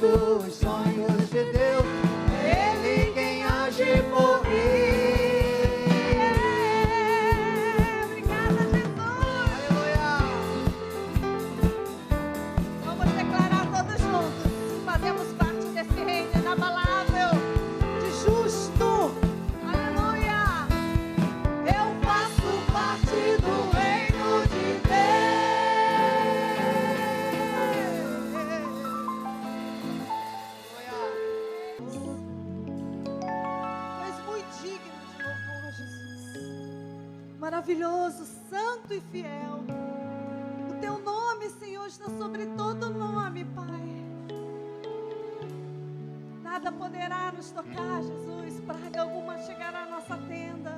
dos sonhos de Deus. É Ele quem age por mim. Obrigada, Jesus. Aleluia. Vamos declarar todos juntos. Fazemos parte desse reino inabalável de justo. Aleluia. Eu faço parte do reino de Deus. Tu és muito digno de louvor, Jesus. Maravilhoso, santo e fiel. O teu nome, Senhor, está sobre todo nome, Pai. Nada poderá nos tocar, Jesus. Praga alguma chegará à nossa tenda.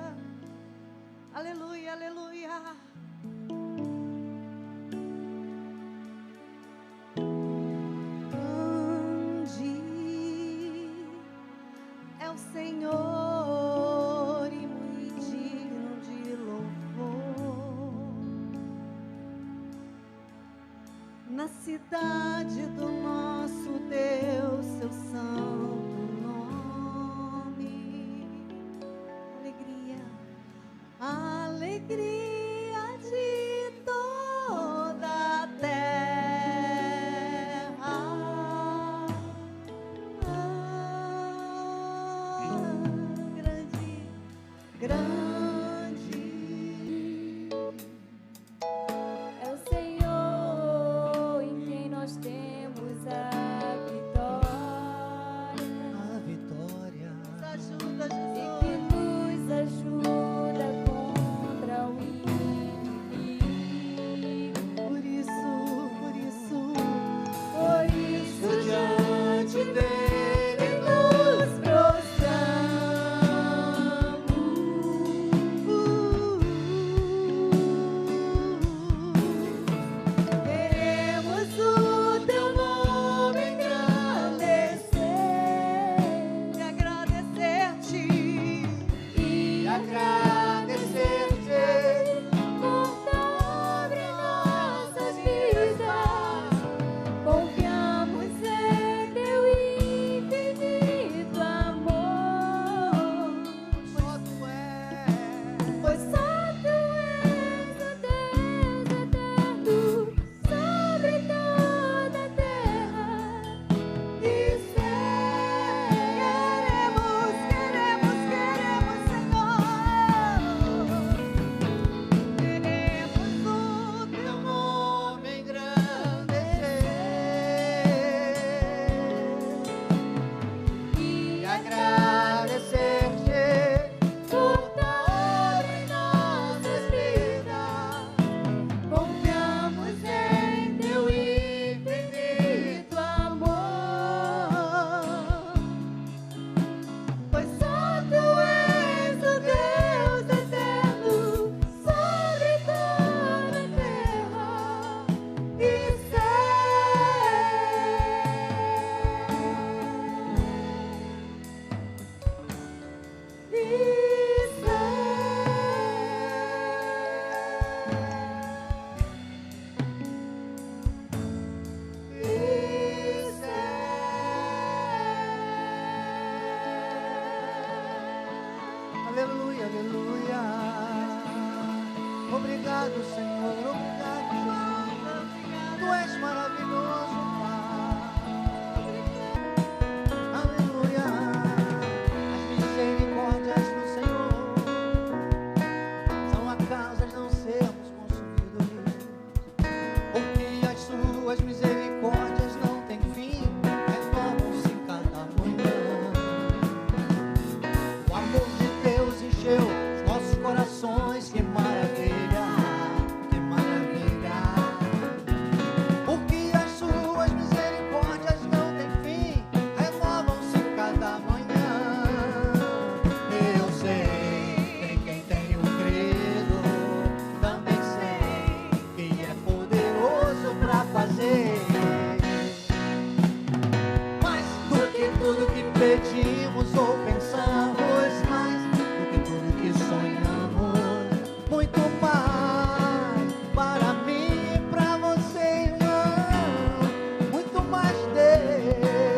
Aleluia, aleluia. Grande é o Senhor e muito digno de louvor. Na cidade do nosso Deus, seu santo nome. Alegria, alegria de toda a terra. Grande, grande É o Senhor em quem nós temos a vitória. A vitória. nos ajuda, E Jesus. que nos ajuda contra o inimigo. Por isso, Diante dele nos prostramos. Queremos o teu nome engrandecer e agradecer-te. e agradecer-te. Por sobre nossas vidas, confiamos em teu infinito amor. Só tu és. Pois só tu és o Deus eterno sobre toda a terra e céu. Queremos, Senhor. Queremos o Teu nome engrandecer e agradecer-te por tua obra em nossas vidas. Confiamos em teu infinito amor. Pois só tu és o Deus eterno sobre toda a terra e Aleluia, aleluia. Obrigado, Senhor. Obrigado, Jesus. Tu és maravilhoso, Pai. Aleluia. As misericórdias do Senhor são a causa de não sermos consumidos. Porque as suas misericórdias não têm fim, renovam-se cada manhã. O amor de Deus encheu os nossos corações. Que maravilha, que maravilha. Porque as suas misericórdias não têm fim, renovam-se cada manhã. Eu sei, em quem tenho crido, também sei que é poderoso para fazer mais do que tudo que pedimos ou pensamos, mais do que tudo que sonhamos, muito mais para mim e para você, irmão, muito mais Deus.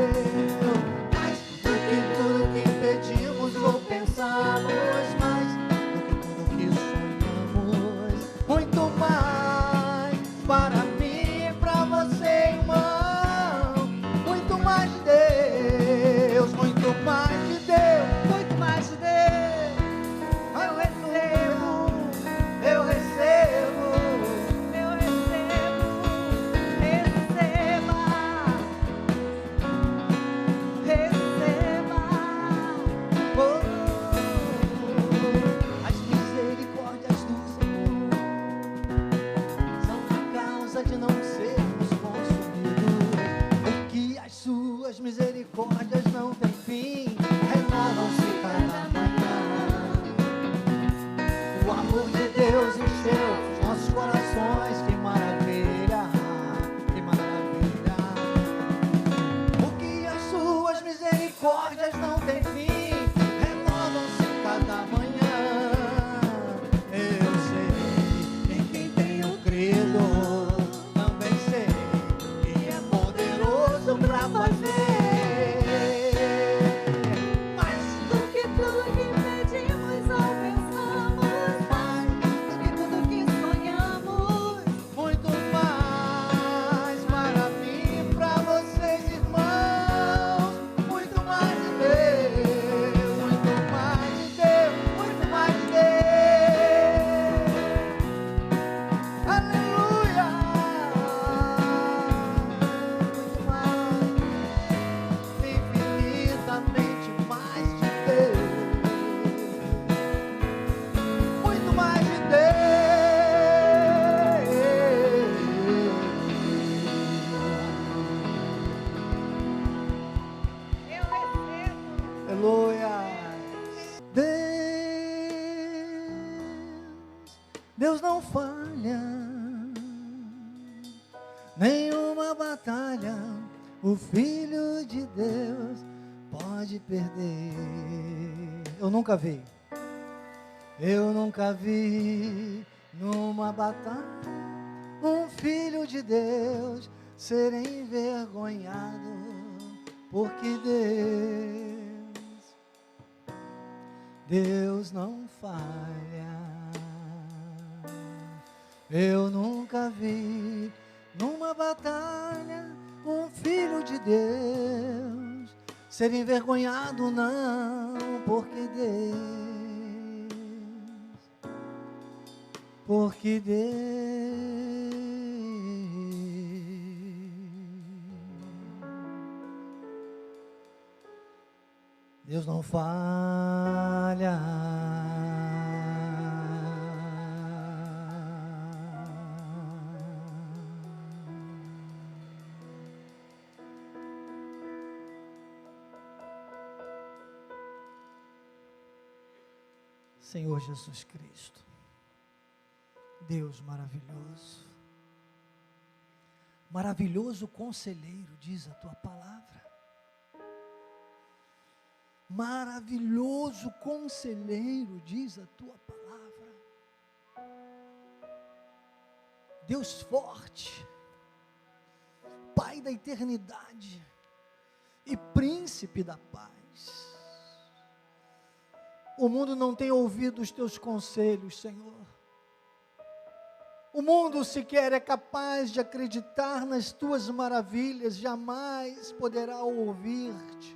suas misericórdias não têm fim, renovam-se cada manhã. O amor de Deus encheu os nossos corações, que maravilha, que maravilha. Porque as suas misericórdias não têm fim, renovam-se cada manhã. Eu sei em quem tenho crido, também sei que é poderoso pra fazer. Deus não falha, nenhuma batalha o Filho de Deus pode perder. Eu nunca vi numa batalha um Filho de Deus ser envergonhado, porque Deus não falha. Eu nunca vi numa batalha um Filho de Deus ser envergonhado, não, porque Deus não falha. Senhor Jesus Cristo, Deus maravilhoso, maravilhoso conselheiro, diz a tua palavra. Maravilhoso conselheiro, diz a tua palavra. Deus forte, Pai da eternidade e Príncipe da paz. O mundo não tem ouvido os teus conselhos, Senhor. O mundo sequer é capaz de acreditar nas tuas maravilhas, jamais poderá ouvir-te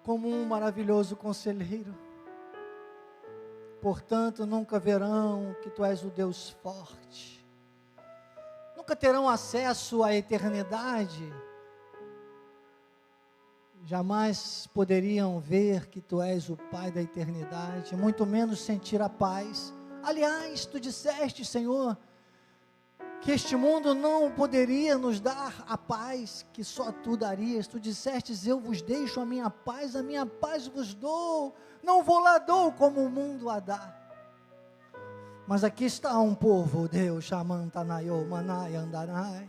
como um maravilhoso conselheiro. Portanto, nunca verão que tu és o Deus forte. Nunca terão acesso à eternidade. Jamais poderiam ver que tu és o Pai da eternidade, muito menos sentir a paz. Aliás, tu disseste, Senhor, que este mundo não poderia nos dar a paz que só tu darias. Tu dissestes: eu vos deixo a minha paz vos dou, não vou lá dou como o mundo a dá. Mas aqui está um povo, Deus, Shamantanayô, Manai, Andanai.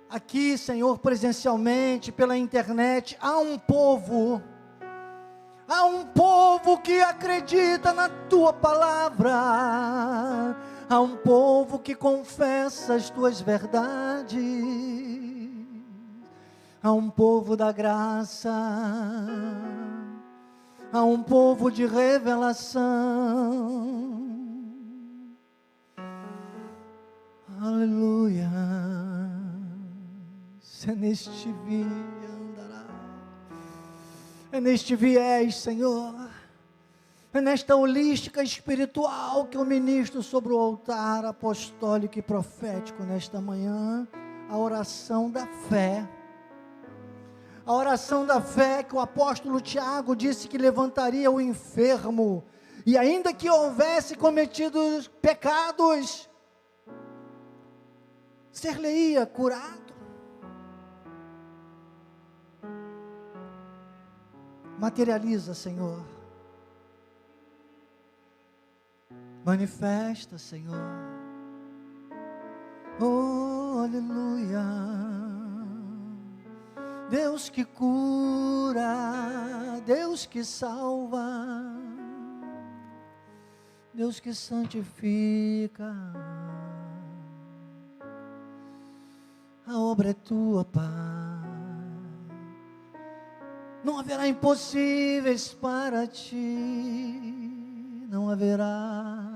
Aqui, Senhor, presencialmente, pela internet, há um povo que acredita na tua palavra, há um povo que confessa as tuas verdades, há um povo da graça, há um povo de revelação. Aleluia. É neste andará, é neste viés, Senhor, é nesta holística espiritual que eu ministro sobre o altar apostólico e profético nesta manhã, a oração da fé. A oração da fé que o apóstolo Tiago disse que levantaria o enfermo, e ainda que houvesse cometido pecados, ser-lhe-ia curado. Materializa, Senhor. Manifesta, Senhor. Oh, aleluia. Deus que cura, Deus que salva, Deus que santifica. A obra é tua, Pai. Não haverá impossíveis para ti. Não haverá.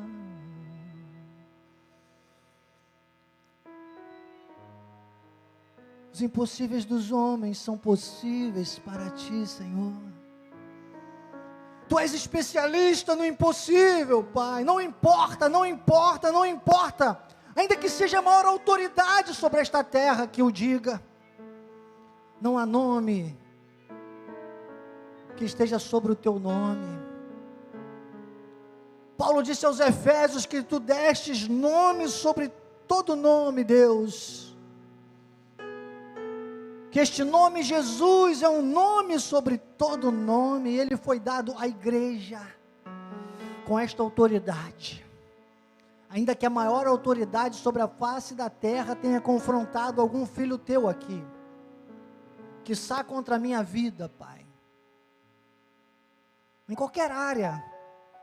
Os impossíveis dos homens são possíveis para ti, Senhor. Tu és especialista no impossível, Pai. Não importa, não importa, não importa. Ainda que seja a maior autoridade sobre esta terra que o diga. Não há nome que esteja sobre o teu nome. Paulo disse aos Efésios que tu destes nome sobre todo nome, Deus. Que este nome Jesus é um nome sobre todo nome, e ele foi dado à igreja, com esta autoridade, ainda que a maior autoridade sobre a face da terra tenha confrontado algum filho teu aqui, quiçá contra a minha vida, Pai, em qualquer área,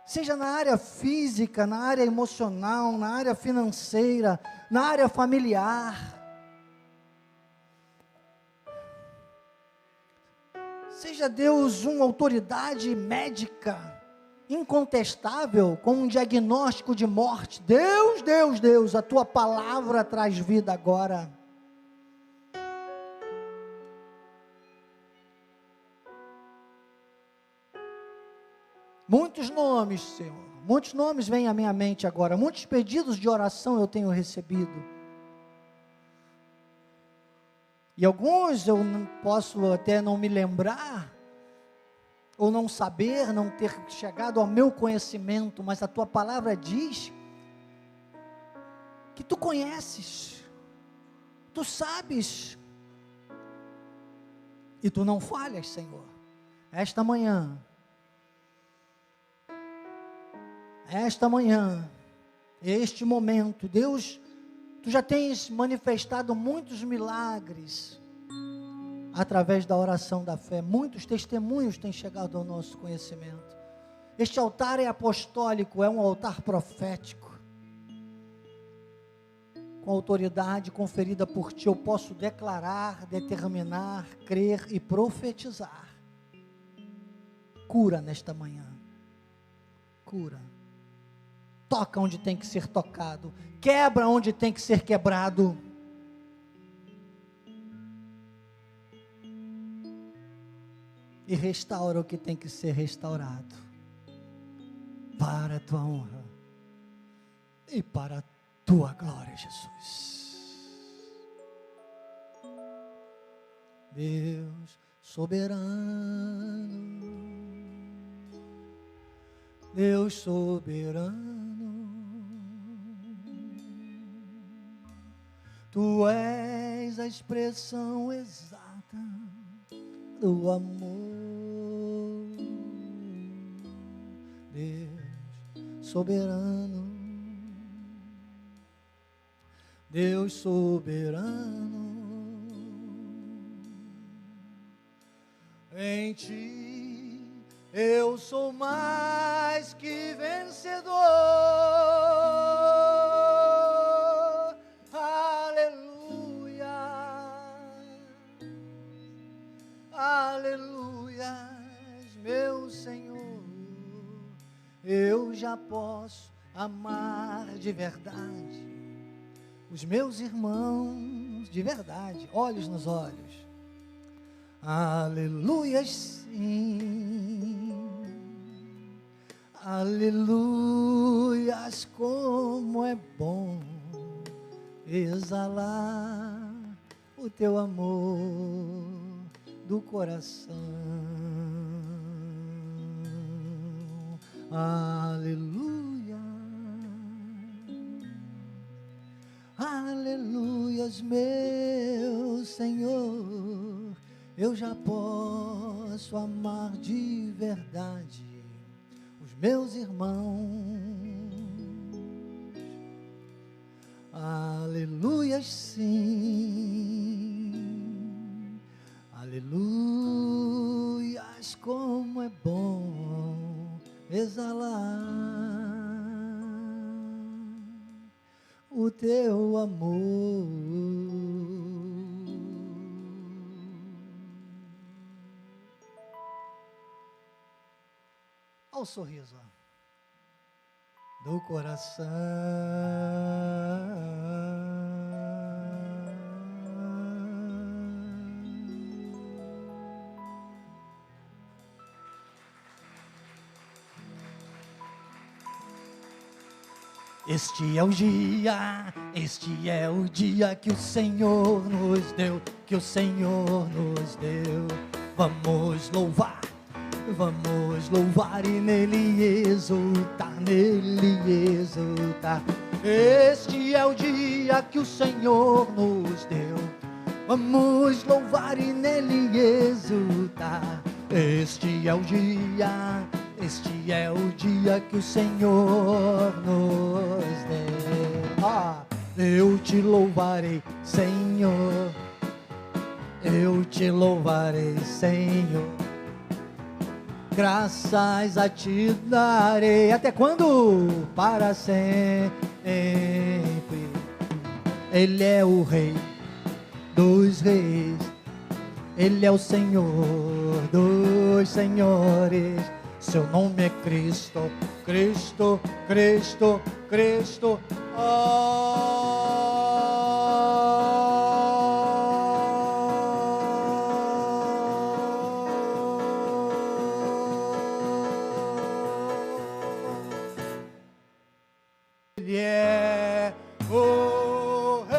seja na área física, na área emocional, na área financeira, na área familiar, seja Deus uma autoridade médica, incontestável, com um diagnóstico de morte. Deus, Deus, Deus, a tua palavra traz vida agora. Muitos nomes, Senhor, muitos nomes vêm à minha mente agora, muitos pedidos de oração eu tenho recebido. E alguns eu não posso até não me lembrar, ou não saber, não ter chegado ao meu conhecimento, mas a tua palavra diz que tu conheces, tu sabes, e tu não falhas, Senhor. Esta manhã, este momento, Deus, tu já tens manifestado muitos milagres, através da oração da fé, muitos testemunhos têm chegado ao nosso conhecimento. Este altar é apostólico, é um altar profético, com autoridade conferida por ti, eu posso declarar, determinar, crer e profetizar. Cura nesta manhã, cura, toca onde tem que ser tocado, quebra onde tem que ser quebrado, e restaura o que tem que ser restaurado, para a tua honra, e para a tua glória, Jesus. Deus soberano, Deus soberano, tu és a expressão exata do amor. Deus soberano, Deus soberano, em ti eu sou mais que vencedor. Aleluia, aleluia, meu Senhor. Eu já posso amar de verdade os meus irmãos de verdade, olhos nos olhos. Aleluia, sim. Aleluias, como é bom exalar o teu amor do coração. Aleluia, aleluia. Aleluias, meu Senhor, eu já posso amar de verdade os meus irmãos. Aleluias, sim. Aleluias, como é bom exalar o teu amor. Olha o sorriso do coração. Este é o dia que o Senhor nos deu, que o Senhor nos deu. Vamos louvar e nele exultar, nele exultar. Este é o dia que o Senhor nos deu. Vamos louvar e nele exultar. Este é o dia que o Senhor nos deu. Eu te louvarei, Senhor. Eu te louvarei, Senhor. Graças a ti darei. Até quando? Para sempre. Ele é o Rei dos reis. Ele é o Senhor dos senhores. Seu nome é Cristo, Cristo, Cristo, Cristo. Ele é o Rei.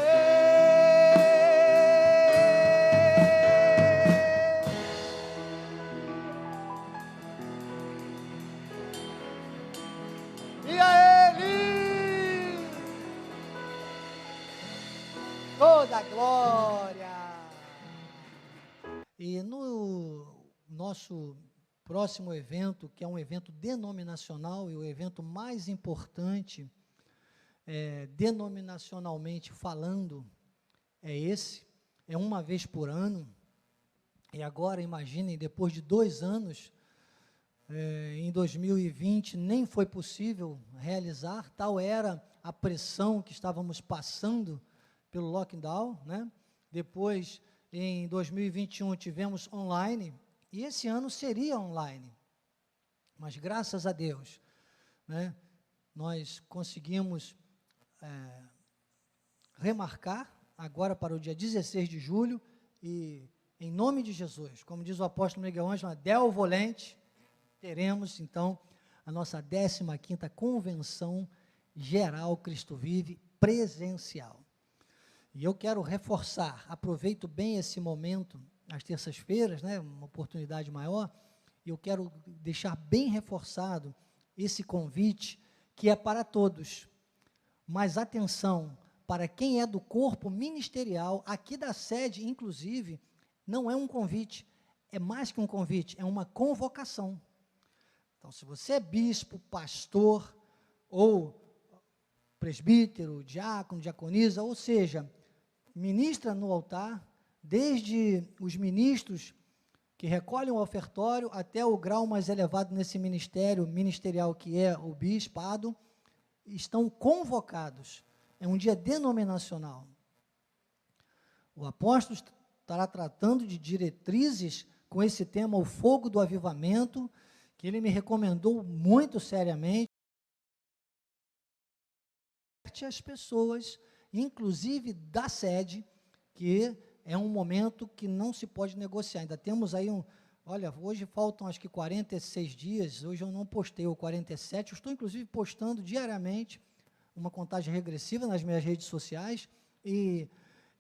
E a Ele toda a glória. E no nosso próximo evento, que é um evento denominacional, e o evento mais importante, denominacionalmente falando, é esse, é uma vez por ano. E agora, imaginem, depois de 2 anos, em 2020, nem foi possível realizar, tal era a pressão que estávamos passando pelo lockdown, né? Depois, em 2021, tivemos online, e esse ano seria online. Mas, graças a Deus, né, nós conseguimos remarcar agora para o dia 16 de julho, e em nome de Jesus, como diz o apóstolo Miguel Ângelo, Del Volente, teremos então a nossa 15ª Convenção Geral Cristo Vive presencial. E eu quero reforçar, aproveito bem esse momento, às terças-feiras, né, uma oportunidade maior, e eu quero deixar bem reforçado esse convite, que é para todos. Mas atenção, para quem é do corpo ministerial, aqui da sede, inclusive, não é um convite, é mais que um convite, é uma convocação. Então, se você é bispo, pastor, ou presbítero, diácono, diaconisa, ou seja, ministra no altar, desde os ministros que recolhem o ofertório, até o grau mais elevado nesse ministerial que é o bispado, estão convocados. É um dia denominacional. O apóstolo estará tratando de diretrizes com esse tema, o fogo do avivamento, que ele me recomendou muito seriamente. As pessoas, inclusive da sede, que é um momento que não se pode negociar. Ainda temos aí olha, hoje faltam acho que 46 dias, hoje eu não postei o 47, eu estou inclusive postando diariamente uma contagem regressiva nas minhas redes sociais, e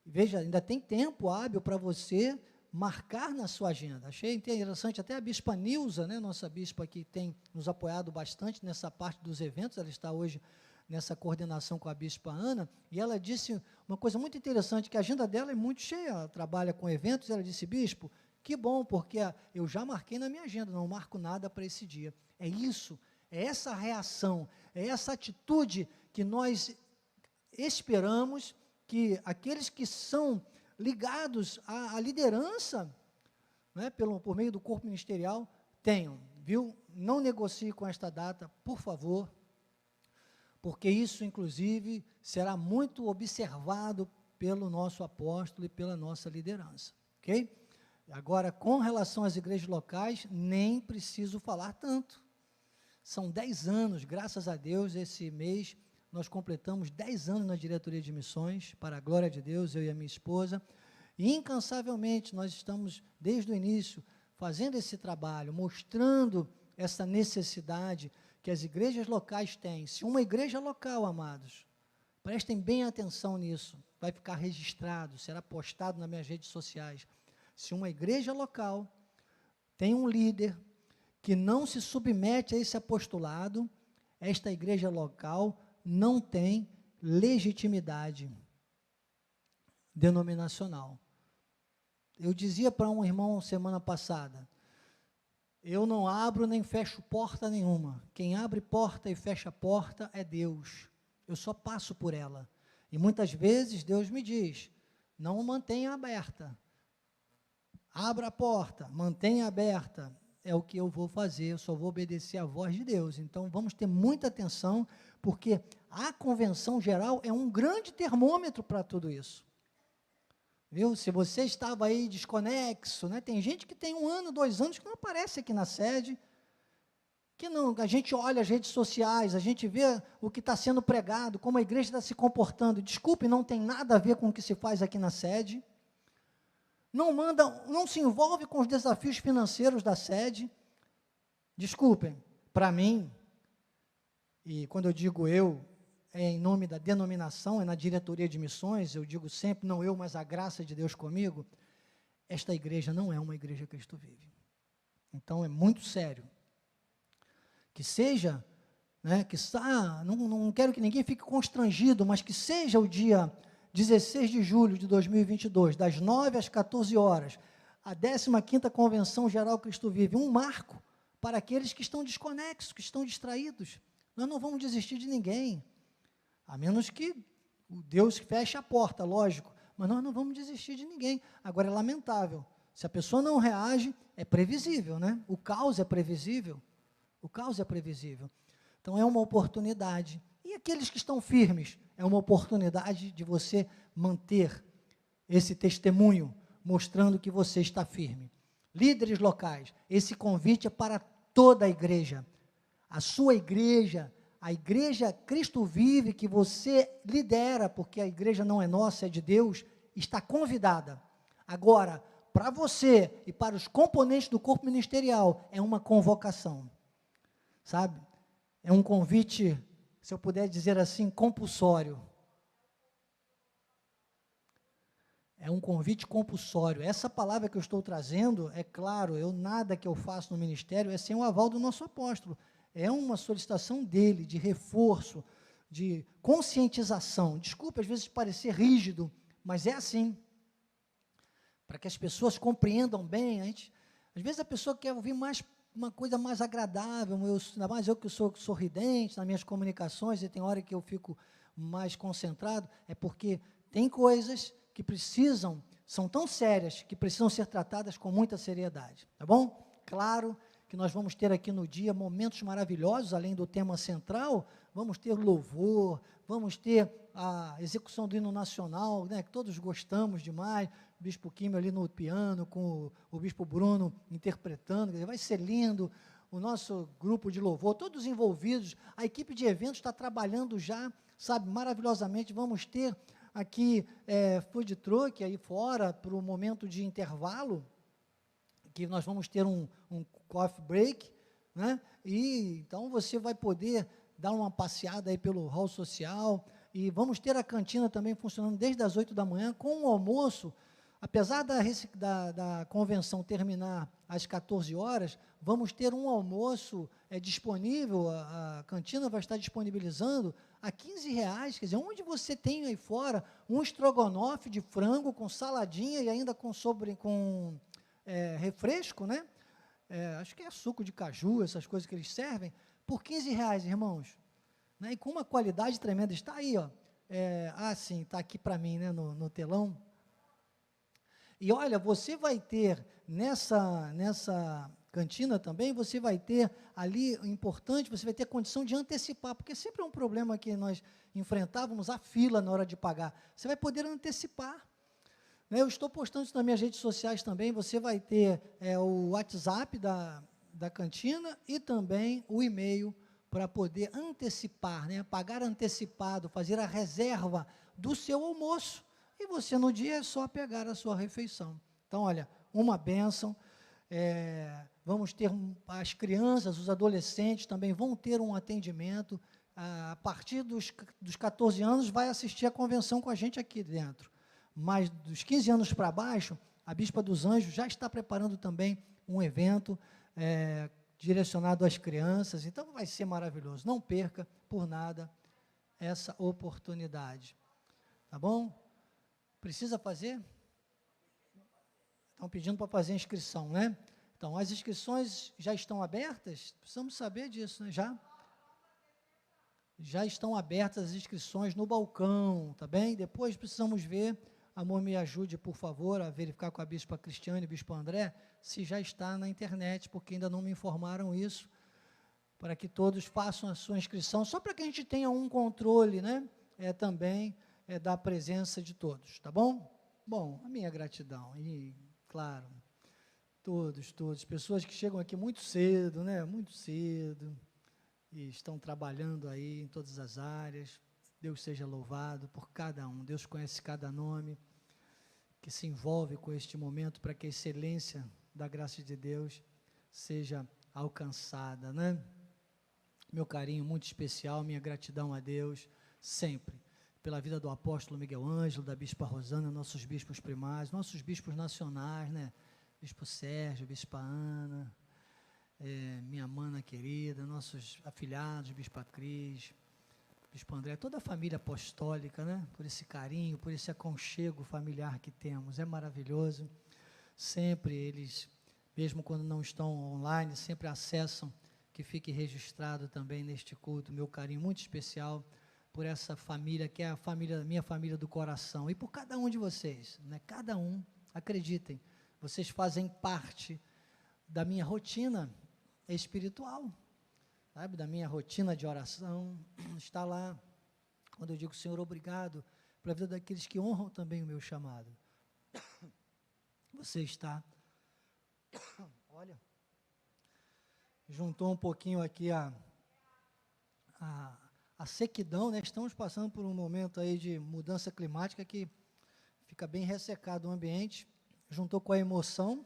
veja, ainda tem tempo hábil para você marcar na sua agenda. Achei interessante, até a bispa Nilza, né, nossa bispa que tem nos apoiado bastante nessa parte dos eventos, ela está hoje nessa coordenação com a Bispa Ana, e ela disse uma coisa muito interessante, que a agenda dela é muito cheia, ela trabalha com eventos, ela disse, bispo, que bom, porque eu já marquei na minha agenda, não marco nada para esse dia. É isso, é essa reação, é essa atitude que nós esperamos que aqueles que são ligados à liderança, né, por meio do corpo ministerial, tenham, viu? Não negocie com esta data, por favor, porque isso, inclusive, será muito observado pelo nosso apóstolo e pela nossa liderança, ok? Agora, com relação às igrejas locais, nem preciso falar tanto. São 10 anos, graças a Deus, esse mês, nós completamos 10 anos na diretoria de missões, para a glória de Deus, eu e a minha esposa, e incansavelmente nós estamos, desde o início, fazendo esse trabalho, mostrando essa necessidade que as igrejas locais têm. Se uma igreja local, amados, prestem bem atenção nisso, vai ficar registrado, será postado nas minhas redes sociais. Se uma igreja local tem um líder que não se submete a esse apostolado, esta igreja local não tem legitimidade denominacional. Eu dizia para um irmão semana passada, eu não abro nem fecho porta nenhuma, quem abre porta e fecha porta é Deus, eu só passo por ela, e muitas vezes Deus me diz, não mantenha aberta, abra a porta, mantenha aberta, é o que eu vou fazer, eu só vou obedecer à voz de Deus. Então, vamos ter muita atenção, porque a convenção geral é um grande termômetro para tudo isso. Viu? Se você estava aí desconexo, né? Tem gente que tem 1 ano, 2 anos, que não aparece aqui na sede, que não, a gente olha as redes sociais, a gente vê o que está sendo pregado, como a igreja está se comportando. Desculpe, não tem nada a ver com o que se faz aqui na sede. Não se envolve com os desafios financeiros da sede. Desculpem, para mim, e quando eu digo eu, é em nome da denominação, é na diretoria de missões, eu digo sempre, não eu, mas a graça de Deus comigo, esta igreja não é uma igreja Cristo Vive. Então, é muito sério. Que seja, né, não quero que ninguém fique constrangido, mas que seja o dia 16 de julho de 2022, das 9 às 14 horas, a 15ª Convenção Geral Cristo Vive, um marco para aqueles que estão desconexos, que estão distraídos. Nós não vamos desistir de ninguém, a menos que o Deus feche a porta, lógico, mas nós não vamos desistir de ninguém. Agora, é lamentável, se a pessoa não reage, é previsível, né? O caos é previsível, Então, é uma oportunidade. E aqueles que estão firmes, é uma oportunidade de você manter esse testemunho, mostrando que você está firme. Líderes locais, esse convite é para toda a igreja. A sua igreja, a igreja Cristo Vive, que você lidera, porque a igreja não é nossa, é de Deus, está convidada. Agora, para você e para os componentes do corpo ministerial, é uma convocação, sabe? É um convite, se eu puder dizer assim, compulsório. É um convite compulsório. Essa palavra que eu estou trazendo, é claro, nada que eu faço no ministério é sem o aval do nosso apóstolo. É uma solicitação dele, de reforço, de conscientização. Desculpe, às vezes, parecer rígido, mas é assim. Para que as pessoas compreendam bem, às vezes a pessoa quer ouvir uma coisa mais agradável, ainda mais eu que sou sorridente nas minhas comunicações, e tem hora que eu fico mais concentrado, é porque tem coisas que são tão sérias, que precisam ser tratadas com muita seriedade, tá bom? Claro que nós vamos ter aqui no dia momentos maravilhosos, além do tema central, vamos ter louvor, vamos ter a execução do hino nacional, né, que todos gostamos demais, o Bispo Químio ali no piano, com o Bispo Bruno interpretando, quer dizer, vai ser lindo, o nosso grupo de louvor, todos envolvidos, a equipe de eventos está trabalhando já, sabe, maravilhosamente, vamos ter aqui food truck aí fora, para o momento de intervalo, que nós vamos ter um coffee break, né? E então você vai poder dar uma passeada aí pelo hall social, e vamos ter a cantina também funcionando desde as 8 da manhã, com o almoço, apesar da convenção terminar às 14 horas, vamos ter um almoço disponível, a cantina vai estar disponibilizando a R$ 15, quer dizer, onde você tem aí fora um estrogonofe de frango com saladinha e ainda com refresco, né? Acho que é suco de caju, essas coisas que eles servem, por R$ 15, irmãos. Né? E com uma qualidade tremenda, está aí, ó. Sim, está aqui para mim, né, no telão. E olha, você vai ter nessa cantina também, você vai ter ali, importante, você vai ter condição de antecipar, porque sempre é um problema que nós enfrentávamos, a fila na hora de pagar. Você vai poder antecipar. Né? Eu estou postando isso nas minhas redes sociais também, você vai ter o WhatsApp da cantina e também o e-mail para poder antecipar, né? Pagar antecipado, fazer a reserva do seu almoço. E você no dia é só pegar a sua refeição. Então, olha, uma bênção. Vamos ter as crianças, os adolescentes também vão ter um atendimento. A partir dos 14 anos vai assistir a convenção com a gente aqui dentro. Mas dos 15 anos para baixo, a Bispa dos Anjos já está preparando também um evento direcionado às crianças. Então vai ser maravilhoso. Não perca por nada essa oportunidade. Tá bom? Precisa fazer? Estão pedindo para fazer inscrição, né? Então, as inscrições já estão abertas? Precisamos saber disso, né? Já estão abertas as inscrições no balcão, tá bem? Depois precisamos ver, amor, me ajude, por favor, a verificar com a Bispa Cristiane e Bispo André, se já está na internet, porque ainda não me informaram isso, para que todos façam a sua inscrição, só para que a gente tenha um controle, né? Também da presença de todos, tá bom? Bom, a minha gratidão, e claro, todos, pessoas que chegam aqui muito cedo, né? Muito cedo, e estão trabalhando aí em todas as áreas. Deus seja louvado por cada um. Deus conhece cada nome que se envolve com este momento para que a excelência da graça de Deus seja alcançada, né? Meu carinho muito especial, minha gratidão a Deus, sempre, pela vida do apóstolo Miguel Ângelo, da bispa Rosana, nossos bispos primários, nossos bispos nacionais, né? Bispo Sérgio, bispa Ana, minha mana querida, nossos afilhados, bispa Cris, bispo André, toda a família apostólica, né? Por esse carinho, por esse aconchego familiar que temos, é maravilhoso. Sempre eles, mesmo quando não estão online, sempre acessam, que fique registrado também neste culto, meu carinho muito especial por essa família, que é a família, minha família do coração, e por cada um de vocês, né? Cada um, acreditem, vocês fazem parte da minha rotina espiritual, sabe, da minha rotina de oração. Está lá, quando eu digo, Senhor, obrigado, pela vida daqueles que honram também o meu chamado. Você está, olha, juntou um pouquinho aqui a sequidão, né? Estamos passando por um momento aí de mudança climática que fica bem ressecado o ambiente, juntou com a emoção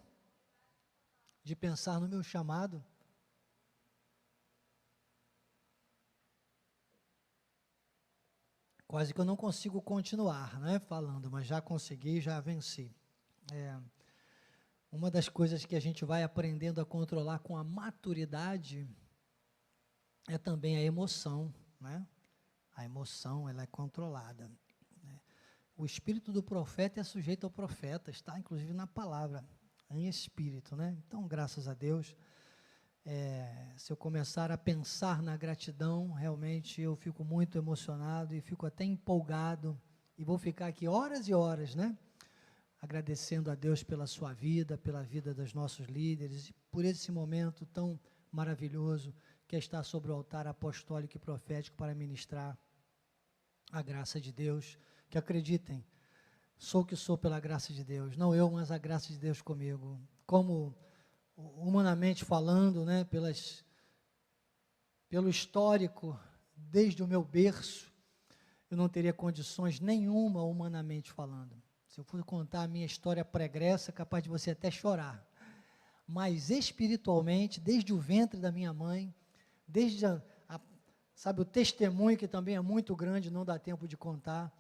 de pensar no meu chamado. Quase que eu não consigo continuar, né, falando, mas já consegui, já venci. Uma das coisas que a gente vai aprendendo a controlar com a maturidade é também a emoção, né? A emoção, ela é controlada, né? O espírito do profeta é sujeito ao profeta, está inclusive na palavra, em espírito, né? Então, graças a Deus, se eu começar a pensar na gratidão, realmente eu fico muito emocionado e fico até empolgado, e vou ficar aqui horas e horas, né? Agradecendo a Deus pela sua vida, pela vida dos nossos líderes, e por esse momento tão maravilhoso que é estar sobre o altar apostólico e profético para ministrar a graça de Deus, que acreditem, sou o que sou pela graça de Deus, não eu, mas a graça de Deus comigo, como humanamente falando, né, pelo histórico, desde o meu berço, eu não teria condições nenhuma humanamente falando. Se eu for contar a minha história pregressa, é capaz de você até chorar. Mas espiritualmente, desde o ventre da minha mãe, desde sabe, o testemunho que também é muito grande, não dá tempo de contar,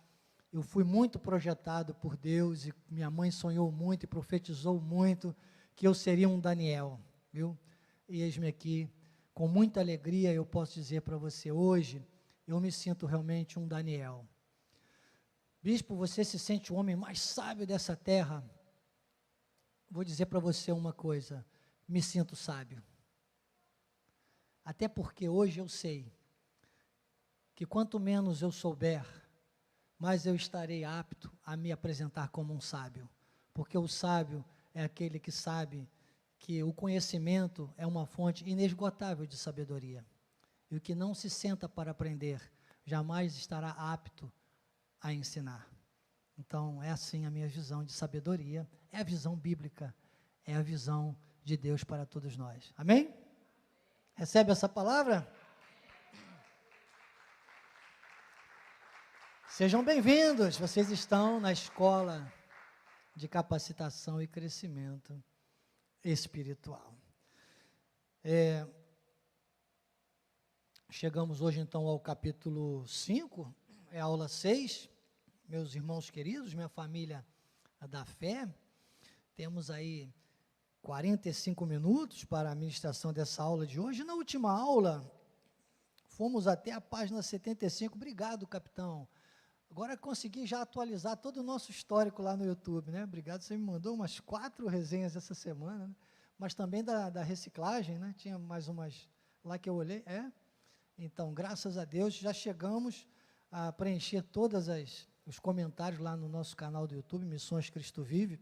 eu fui muito projetado por Deus, e minha mãe sonhou muito e profetizou muito, que eu seria um Daniel, viu? E eis-me aqui, com muita alegria, eu posso dizer para você hoje, eu me sinto realmente um Daniel. Bispo, você se sente o homem mais sábio dessa terra? Vou dizer para você uma coisa, me sinto sábio. Até porque hoje eu sei que quanto menos eu souber, mais eu estarei apto a me apresentar como um sábio. Porque o sábio é aquele que sabe que o conhecimento é uma fonte inesgotável de sabedoria. E o que não se senta para aprender, jamais estará apto a ensinar. Então, é assim a minha visão de sabedoria, é a visão bíblica, é a visão de Deus para todos nós. Amém? Recebe essa palavra? Sejam bem-vindos, vocês estão na escola de capacitação e crescimento espiritual. Chegamos hoje então ao capítulo 5, é a aula 6, meus irmãos queridos, minha família da fé, temos aí 45 minutos para a ministração dessa aula de hoje. Na última aula, fomos até a página 75, obrigado, capitão. Agora consegui já atualizar todo o nosso histórico lá no YouTube, né? Obrigado, você me mandou umas 4 resenhas essa semana, né? Mas também da reciclagem, né? Tinha mais umas lá que eu olhei, Então, graças a Deus, já chegamos a preencher todos os comentários lá no nosso canal do YouTube, Missões Cristo Vive.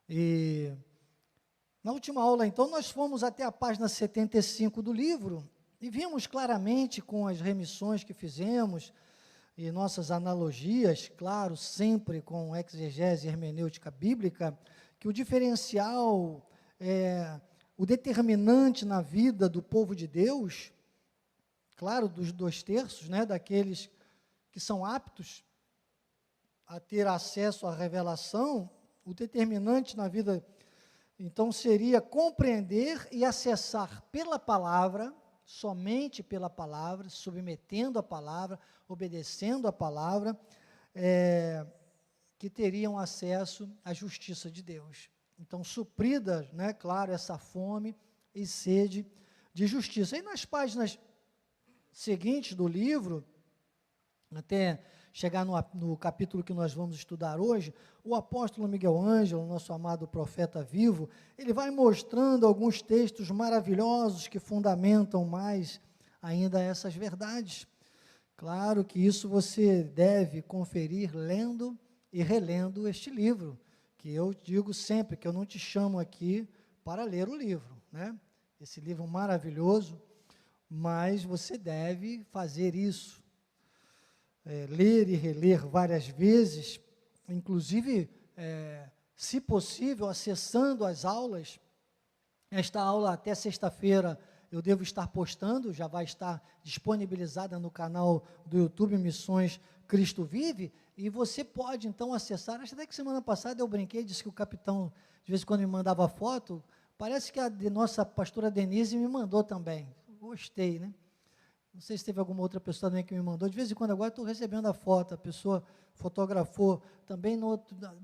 E na última aula, então, nós fomos até a página 75 do livro e vimos claramente com as remissões que fizemos e nossas analogias, claro, sempre com exegese e hermenêutica bíblica, que o diferencial, o determinante na vida do povo de Deus, claro, dos 2/3, né, daqueles que são aptos a ter acesso à revelação, o determinante na vida, então, seria compreender e acessar pela palavra, somente pela palavra, submetendo a palavra, obedecendo a palavra, que teriam acesso à justiça de Deus. Então, suprida, né, claro, essa fome e sede de justiça. E nas páginas seguintes do livro, até chegar no capítulo que nós vamos estudar hoje, o apóstolo Miguel Ângelo, nosso amado profeta vivo, ele vai mostrando alguns textos maravilhosos que fundamentam mais ainda essas verdades. Claro que isso você deve conferir lendo e relendo este livro, que eu digo sempre que eu não te chamo aqui para ler o livro, né? Esse livro maravilhoso, mas você deve fazer isso. Ler e reler várias vezes, inclusive, se possível, acessando as aulas. Esta aula, até sexta-feira, eu devo estar postando, já vai estar disponibilizada no canal do YouTube Missões Cristo Vive, e você pode, então, acessar. Acho até que semana passada eu brinquei, disse que o capitão, de vez em quando, me mandava foto, parece que a nossa pastora Denise me mandou também, gostei, né? Não sei se teve alguma outra pessoa também que me mandou. De vez em quando agora estou recebendo a foto, a pessoa fotografou. Também no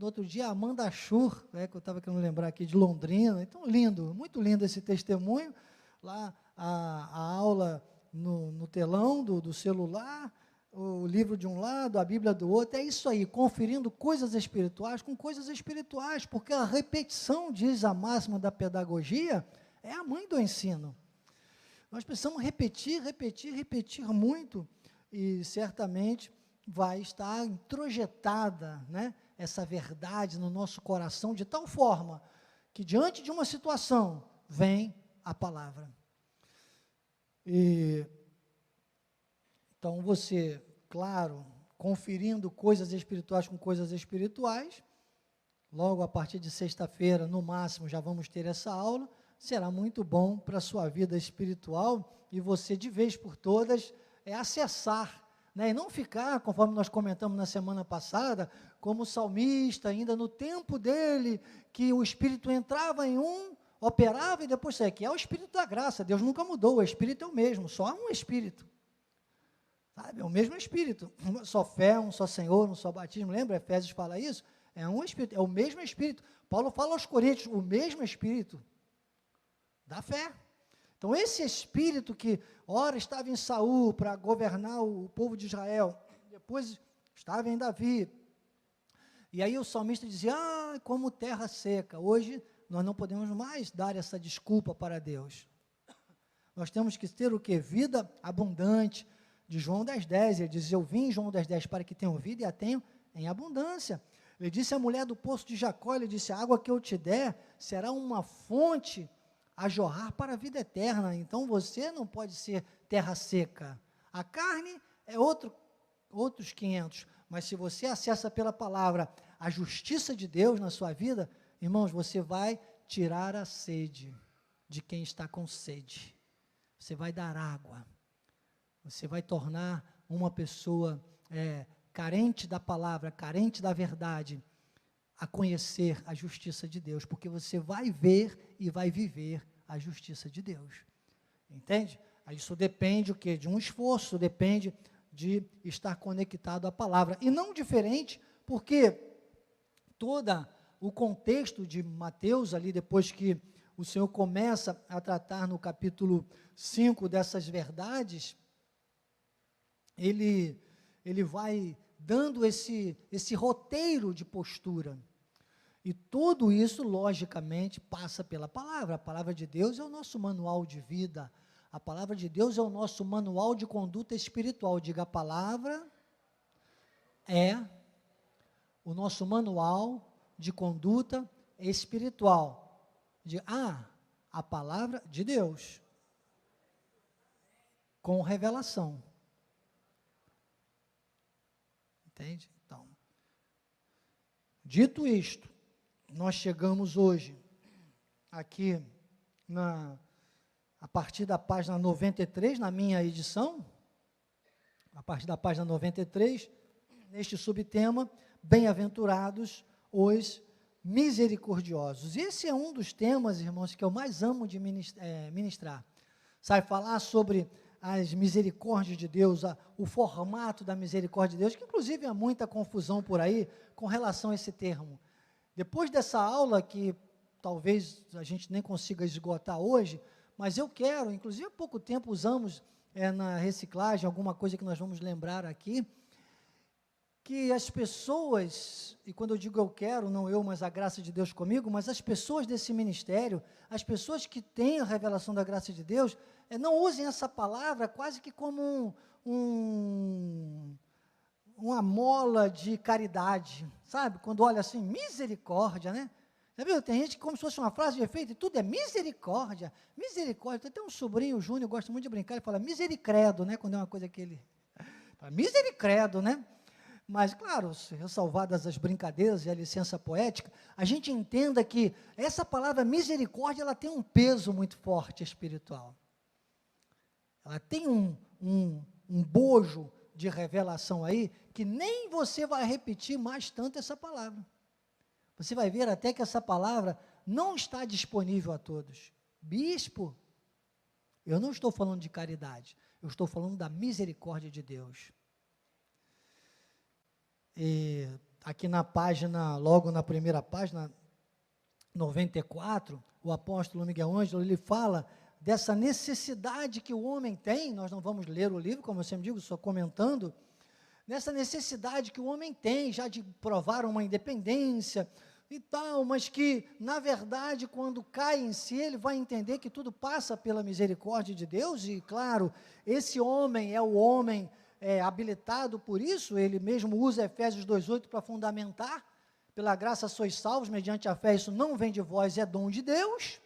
outro dia, a Amanda Schur, que eu estava querendo lembrar aqui, de Londrina. Então, lindo, muito lindo esse testemunho. Lá, a aula no telão do celular, o livro de um lado, a Bíblia do outro. É isso aí, conferindo coisas espirituais com coisas espirituais, porque a repetição, diz a máxima da pedagogia, é a mãe do ensino. Nós precisamos repetir muito, e certamente vai estar introjetada, né, essa verdade no nosso coração, de tal forma que diante de uma situação, vem a palavra. Então você, claro, conferindo coisas espirituais com coisas espirituais, logo a partir de sexta-feira, no máximo, já vamos ter essa aula, será muito bom para a sua vida espiritual, e você, de vez por todas, acessar, né, e não ficar, conforme nós comentamos na semana passada, como o salmista, ainda no tempo dele, que o Espírito entrava em um, operava e depois saía, que é o Espírito da graça. Deus nunca mudou, o Espírito é o mesmo, só há um Espírito, sabe, é o mesmo Espírito, só fé, um só Senhor, um só batismo, lembra? Efésios fala isso, é um Espírito, é o mesmo Espírito. Paulo fala aos Coríntios, o mesmo Espírito da fé. Então, esse espírito que ora estava em Saul para governar o povo de Israel, depois estava em Davi, e aí o salmista dizia, como terra seca. Hoje, nós não podemos mais dar essa desculpa para Deus. Nós temos que ter o quê? Vida abundante. De João 10,10, ele diz, eu vim em João 10,10 para que tenham vida e a tenham em abundância. Ele disse à mulher do poço de Jacó, ele disse, a água que eu te der será uma fonte a jorrar para a vida eterna. Então, você não pode ser terra seca. A carne é outros 500, mas se você acessa pela palavra a justiça de Deus na sua vida, irmãos, você vai tirar a sede de quem está com sede. Você vai dar água. Você vai tornar uma pessoa carente da palavra, carente da verdade, a conhecer a justiça de Deus, porque você vai ver e vai viver a justiça de Deus. Entende? Isso depende o quê? De um esforço, depende de estar conectado à palavra. E não diferente, porque todo o contexto de Mateus, ali depois que o Senhor começa a tratar no capítulo 5 dessas verdades, ele vai dando esse roteiro de postura. E tudo isso, logicamente, passa pela palavra. A palavra de Deus é o nosso manual de vida. A palavra de Deus é o nosso manual de conduta espiritual. Diga, a palavra é o nosso manual de conduta espiritual. Diga, a palavra de Deus, com revelação. Entende? Então, dito isto, nós chegamos hoje aqui a partir da página 93, na minha edição, a partir da página 93, neste subtema, bem-aventurados os misericordiosos. Esse é um dos temas, irmãos, que eu mais amo de ministrar. Sabe, falar sobre as misericórdias de Deus, o formato da misericórdia de Deus, que inclusive há muita confusão por aí com relação a esse termo. Depois dessa aula, que talvez a gente nem consiga esgotar hoje, mas eu quero, inclusive há pouco tempo usamos na reciclagem, alguma coisa que nós vamos lembrar aqui, que as pessoas, e quando eu digo eu quero, não eu, mas a graça de Deus comigo, mas as pessoas desse ministério, as pessoas que têm a revelação da graça de Deus, não usem essa palavra quase que como uma mola de caridade, sabe? Quando olha assim, misericórdia, né? Já viu? Tem gente que como se fosse uma frase de efeito, e tudo é misericórdia, misericórdia. Tem um sobrinho, o Júnior, gosta muito de brincar, ele fala misericredo, né? Quando é uma coisa que ele fala, misericredo, né? Mas, claro, ressalvadas as brincadeiras e a licença poética, a gente entenda que essa palavra misericórdia, ela tem um peso muito forte espiritual. Ela tem um bojo de revelação aí, que nem você vai repetir mais tanto essa palavra. Você vai ver até que essa palavra não está disponível a todos. Bispo, eu não estou falando de caridade, eu estou falando da misericórdia de Deus. E aqui na página, logo na primeira página, 94, o apóstolo Miguel Ângelo, ele fala dessa necessidade que o homem tem, nós não vamos ler o livro, como eu sempre digo, só comentando, nessa necessidade que o homem tem, já de provar uma independência e tal, mas que, na verdade, quando cai em si, ele vai entender que tudo passa pela misericórdia de Deus, e claro, esse homem é o homem habilitado por isso, ele mesmo usa Efésios 2,8 para fundamentar, pela graça sois salvos, mediante a fé, isso não vem de vós, é dom de Deus.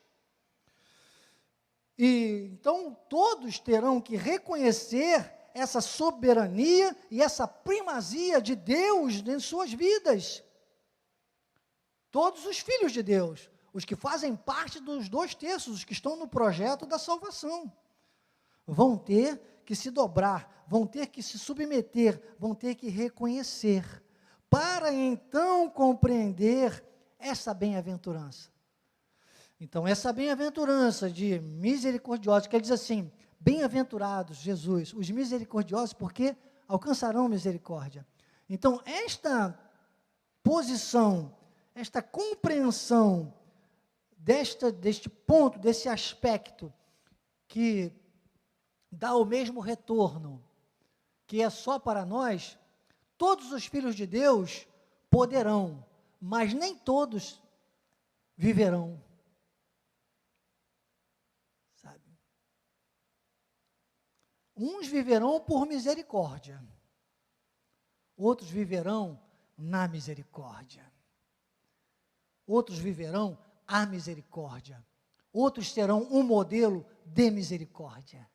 E então todos terão que reconhecer essa soberania e essa primazia de Deus em suas vidas. Todos os filhos de Deus, os que fazem parte dos 2/3, os que estão no projeto da salvação, vão ter que se dobrar, vão ter que se submeter, vão ter que reconhecer, para então compreender essa bem-aventurança. Então, essa bem-aventurança de misericordiosos, que ele diz assim, bem-aventurados, Jesus, os misericordiosos, porque alcançarão misericórdia. Então, esta posição, esta compreensão deste ponto, desse aspecto, que dá o mesmo retorno, que é só para nós, todos os filhos de Deus poderão, mas nem todos viverão. Sabe? Uns viverão por misericórdia, outros viverão na misericórdia, outros viverão a misericórdia, outros terão um modelo de misericórdia,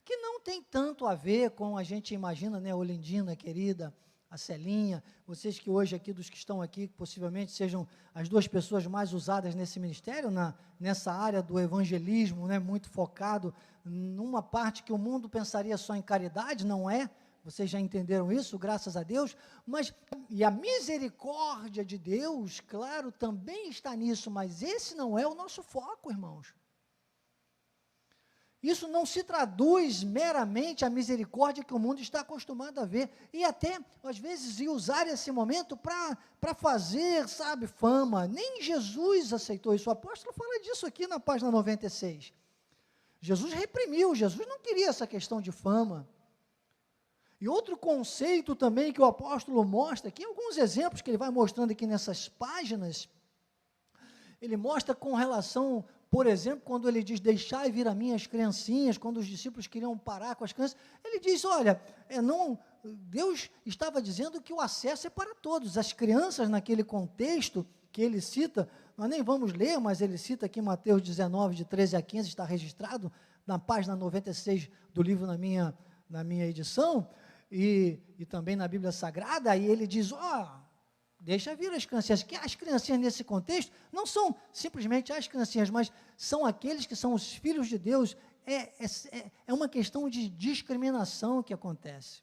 que não tem tanto a ver com a gente imagina, né, a Olindina, querida, a Celinha, vocês que hoje aqui, dos que estão aqui, possivelmente sejam as duas pessoas mais usadas nesse ministério, nessa área do evangelismo, né, muito focado numa parte que o mundo pensaria só em caridade, não é? Vocês já entenderam isso, graças a Deus, mas, e a misericórdia de Deus, claro, também está nisso, mas esse não é o nosso foco, irmãos. Isso não se traduz meramente a misericórdia que o mundo está acostumado a ver, e até, às vezes, usar esse momento para fazer, sabe, fama. Nem Jesus aceitou isso, o apóstolo fala disso aqui na página 96. Jesus reprimiu, Jesus não queria essa questão de fama. E outro conceito também que o apóstolo mostra, aqui alguns exemplos que ele vai mostrando aqui nessas páginas, ele mostra com relação, por exemplo, quando ele diz, deixai vir a mim as criancinhas, quando os discípulos queriam parar com as crianças, ele diz, olha, Deus estava dizendo que o acesso é para todos, as crianças naquele contexto que ele cita, nós nem vamos ler, mas ele cita aqui Mateus 19, de 13 a 15, está registrado na página 96 do livro na minha edição, e também na Bíblia Sagrada, aí ele diz, deixa vir as criancinhas, que as criancinhas nesse contexto, não são simplesmente as criancinhas, mas são aqueles que são os filhos de Deus, é uma questão de discriminação que acontece,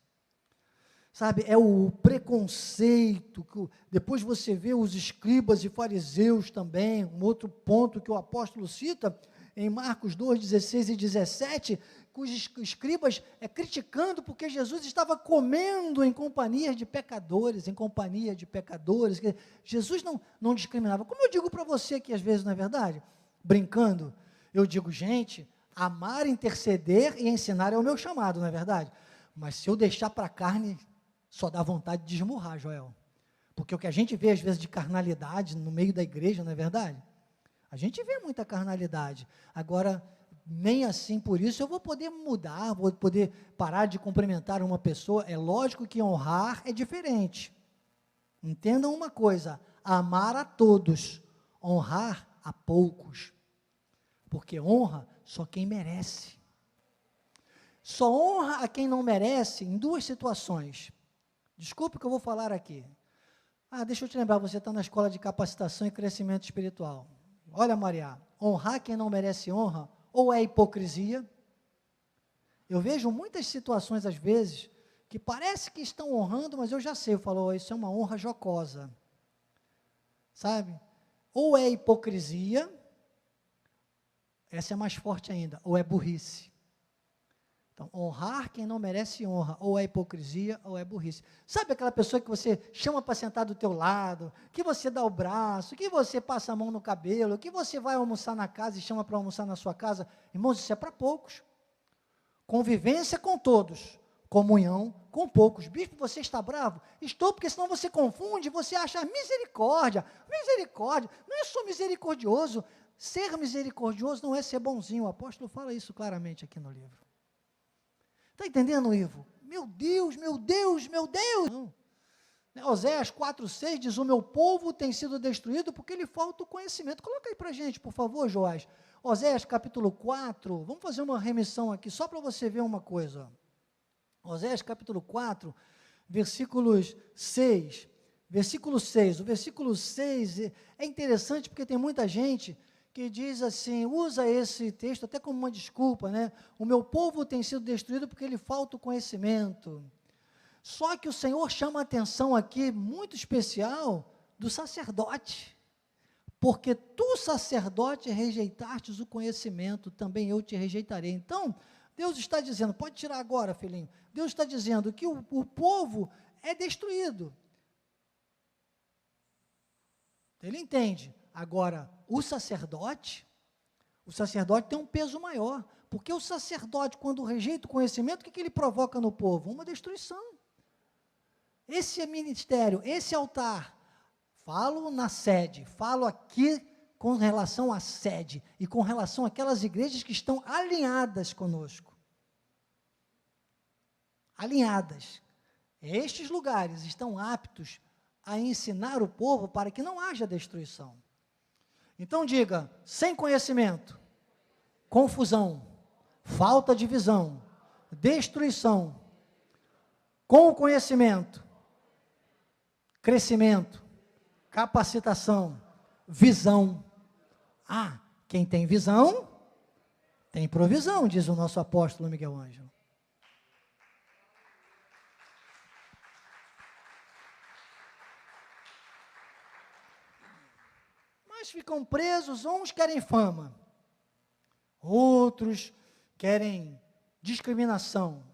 sabe, é o preconceito, depois você vê os escribas e fariseus também, um outro ponto que o apóstolo cita, em Marcos 2, 16 e 17, os escribas criticando porque Jesus estava comendo em companhia de pecadores, que Jesus não discriminava. Como eu digo para você aqui, às vezes, não é verdade? Brincando, eu digo, gente, amar, interceder e ensinar é o meu chamado, não é verdade? Mas se eu deixar para a carne, só dá vontade de esmurrar, Joel. Porque o que a gente vê, às vezes, de carnalidade no meio da igreja, não é verdade? A gente vê muita carnalidade. Agora, nem assim por isso eu vou poder mudar, vou poder parar de cumprimentar uma pessoa. É lógico que honrar é diferente. Entendam uma coisa, amar a todos, honrar a poucos. Porque honra só quem merece. Só honra a quem não merece em duas situações. Desculpe o que eu vou falar aqui. Deixa eu te lembrar, você está na escola de capacitação e crescimento espiritual. Olha, Maria, honrar quem não merece honra, ou é hipocrisia? Eu vejo muitas situações, às vezes, que parece que estão honrando, mas eu já sei, eu falo, isso é uma honra jocosa, sabe? Ou é hipocrisia, essa é mais forte ainda, ou é burrice. Então, honrar quem não merece honra, ou é hipocrisia, ou é burrice. Sabe aquela pessoa que você chama para sentar do teu lado, que você dá o braço, que você passa a mão no cabelo, que você vai almoçar na casa e chama para almoçar na sua casa? Irmãos, isso é para poucos. Convivência com todos, comunhão com poucos. Bispo, você está bravo? Estou, porque senão você confunde, você acha misericórdia. Não é só misericordioso. Ser misericordioso não é ser bonzinho. O apóstolo fala isso claramente aqui no livro. Está entendendo, Ivo? Meu Deus! Não. Oséias 4,6 diz, o meu povo tem sido destruído porque lhe falta o conhecimento. Coloca aí para a gente, por favor, Joás. Oséias capítulo 4, vamos fazer uma remissão aqui, só para você ver uma coisa. Oséias capítulo 4, versículos 6. Versículo 6, o versículo 6 é interessante porque tem muita gente que diz assim, usa esse texto até como uma desculpa, né? O meu povo tem sido destruído porque lhe falta o conhecimento. Só que o Senhor chama a atenção aqui, muito especial, do sacerdote. Porque tu, sacerdote, rejeitastes o conhecimento, também eu te rejeitarei. Então, Deus está dizendo, pode tirar agora, filhinho, Deus está dizendo que o povo é destruído. Ele entende. Agora, o sacerdote, O sacerdote tem um peso maior, porque o sacerdote, quando rejeita o conhecimento, o que ele provoca no povo? Uma destruição. Esse ministério, esse altar, falo na sede, falo aqui com relação à sede e com relação àquelas igrejas que estão alinhadas conosco. Alinhadas. Estes lugares estão aptos a ensinar o povo para que não haja destruição. Então diga, sem conhecimento, confusão, falta de visão, destruição. Com o conhecimento, crescimento, capacitação, visão. Ah, quem tem visão, tem provisão, diz o nosso apóstolo Miguel Ângelo. Mas ficam presos, uns querem fama, outros querem discriminação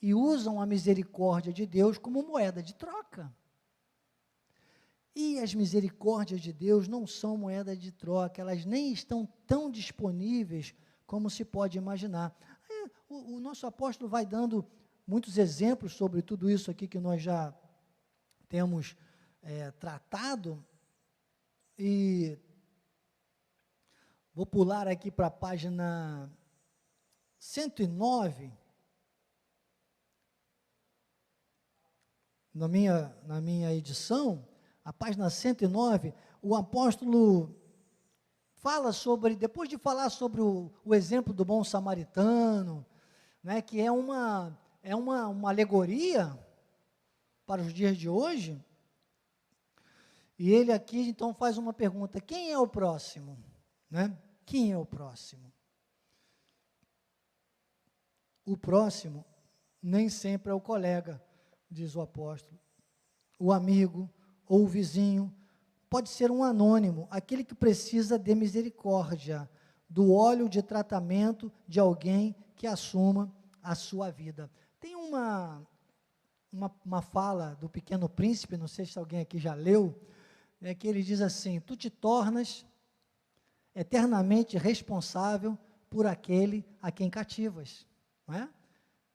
e usam a misericórdia de Deus como moeda de troca. E as misericórdias de Deus não são moeda de troca, elas nem estão tão disponíveis como se pode imaginar. O nosso apóstolo vai dando muitos exemplos sobre tudo isso aqui que nós já temos tratado. E vou pular aqui para a página 109, na minha edição, a página 109, o apóstolo fala sobre, depois de falar sobre o exemplo do bom samaritano, né, que é uma alegoria para os dias de hoje. E ele aqui, então, faz uma pergunta, quem é o próximo? Né? Quem é o próximo? O próximo nem sempre é o colega, diz o apóstolo. O amigo ou o vizinho pode ser um anônimo, aquele que precisa de misericórdia, do óleo de tratamento de alguém que assuma a sua vida. Tem uma fala do Pequeno Príncipe, não sei se alguém aqui já leu, que ele diz assim, tu te tornas eternamente responsável por aquele a quem cativas, não é?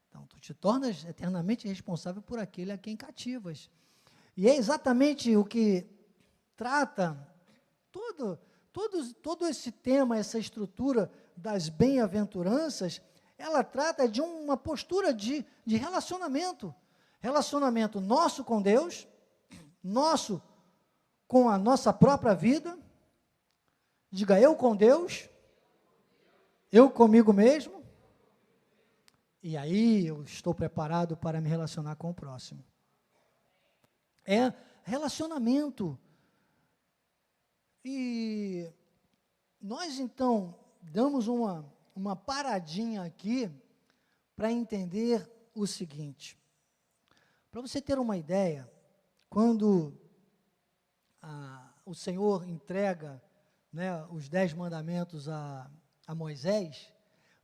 Então, tu te tornas eternamente responsável por aquele a quem cativas. E é exatamente o que trata todo esse tema, essa estrutura das bem-aventuranças, ela trata de uma postura de relacionamento. Relacionamento nosso com Deus, nosso com a nossa própria vida. Diga, eu com Deus, eu comigo mesmo, e aí eu estou preparado para me relacionar com o próximo. É relacionamento. E nós, então, damos uma paradinha aqui para entender o seguinte. Para você ter uma ideia, quando o Senhor entrega, né, os 10 mandamentos a Moisés,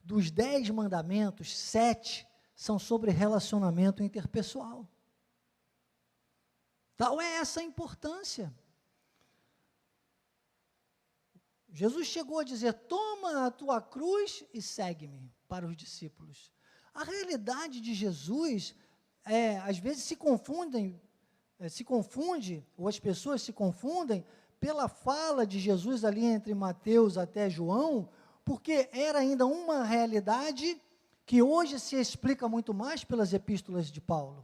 dos 10 mandamentos, 7 são sobre relacionamento interpessoal. Tal é essa a importância. Jesus chegou a dizer, toma a tua cruz e segue-me, para os discípulos. A realidade de Jesus, às vezes se confunde, ou as pessoas se confundem, pela fala de Jesus ali entre Mateus até João, porque era ainda uma realidade que hoje se explica muito mais pelas epístolas de Paulo.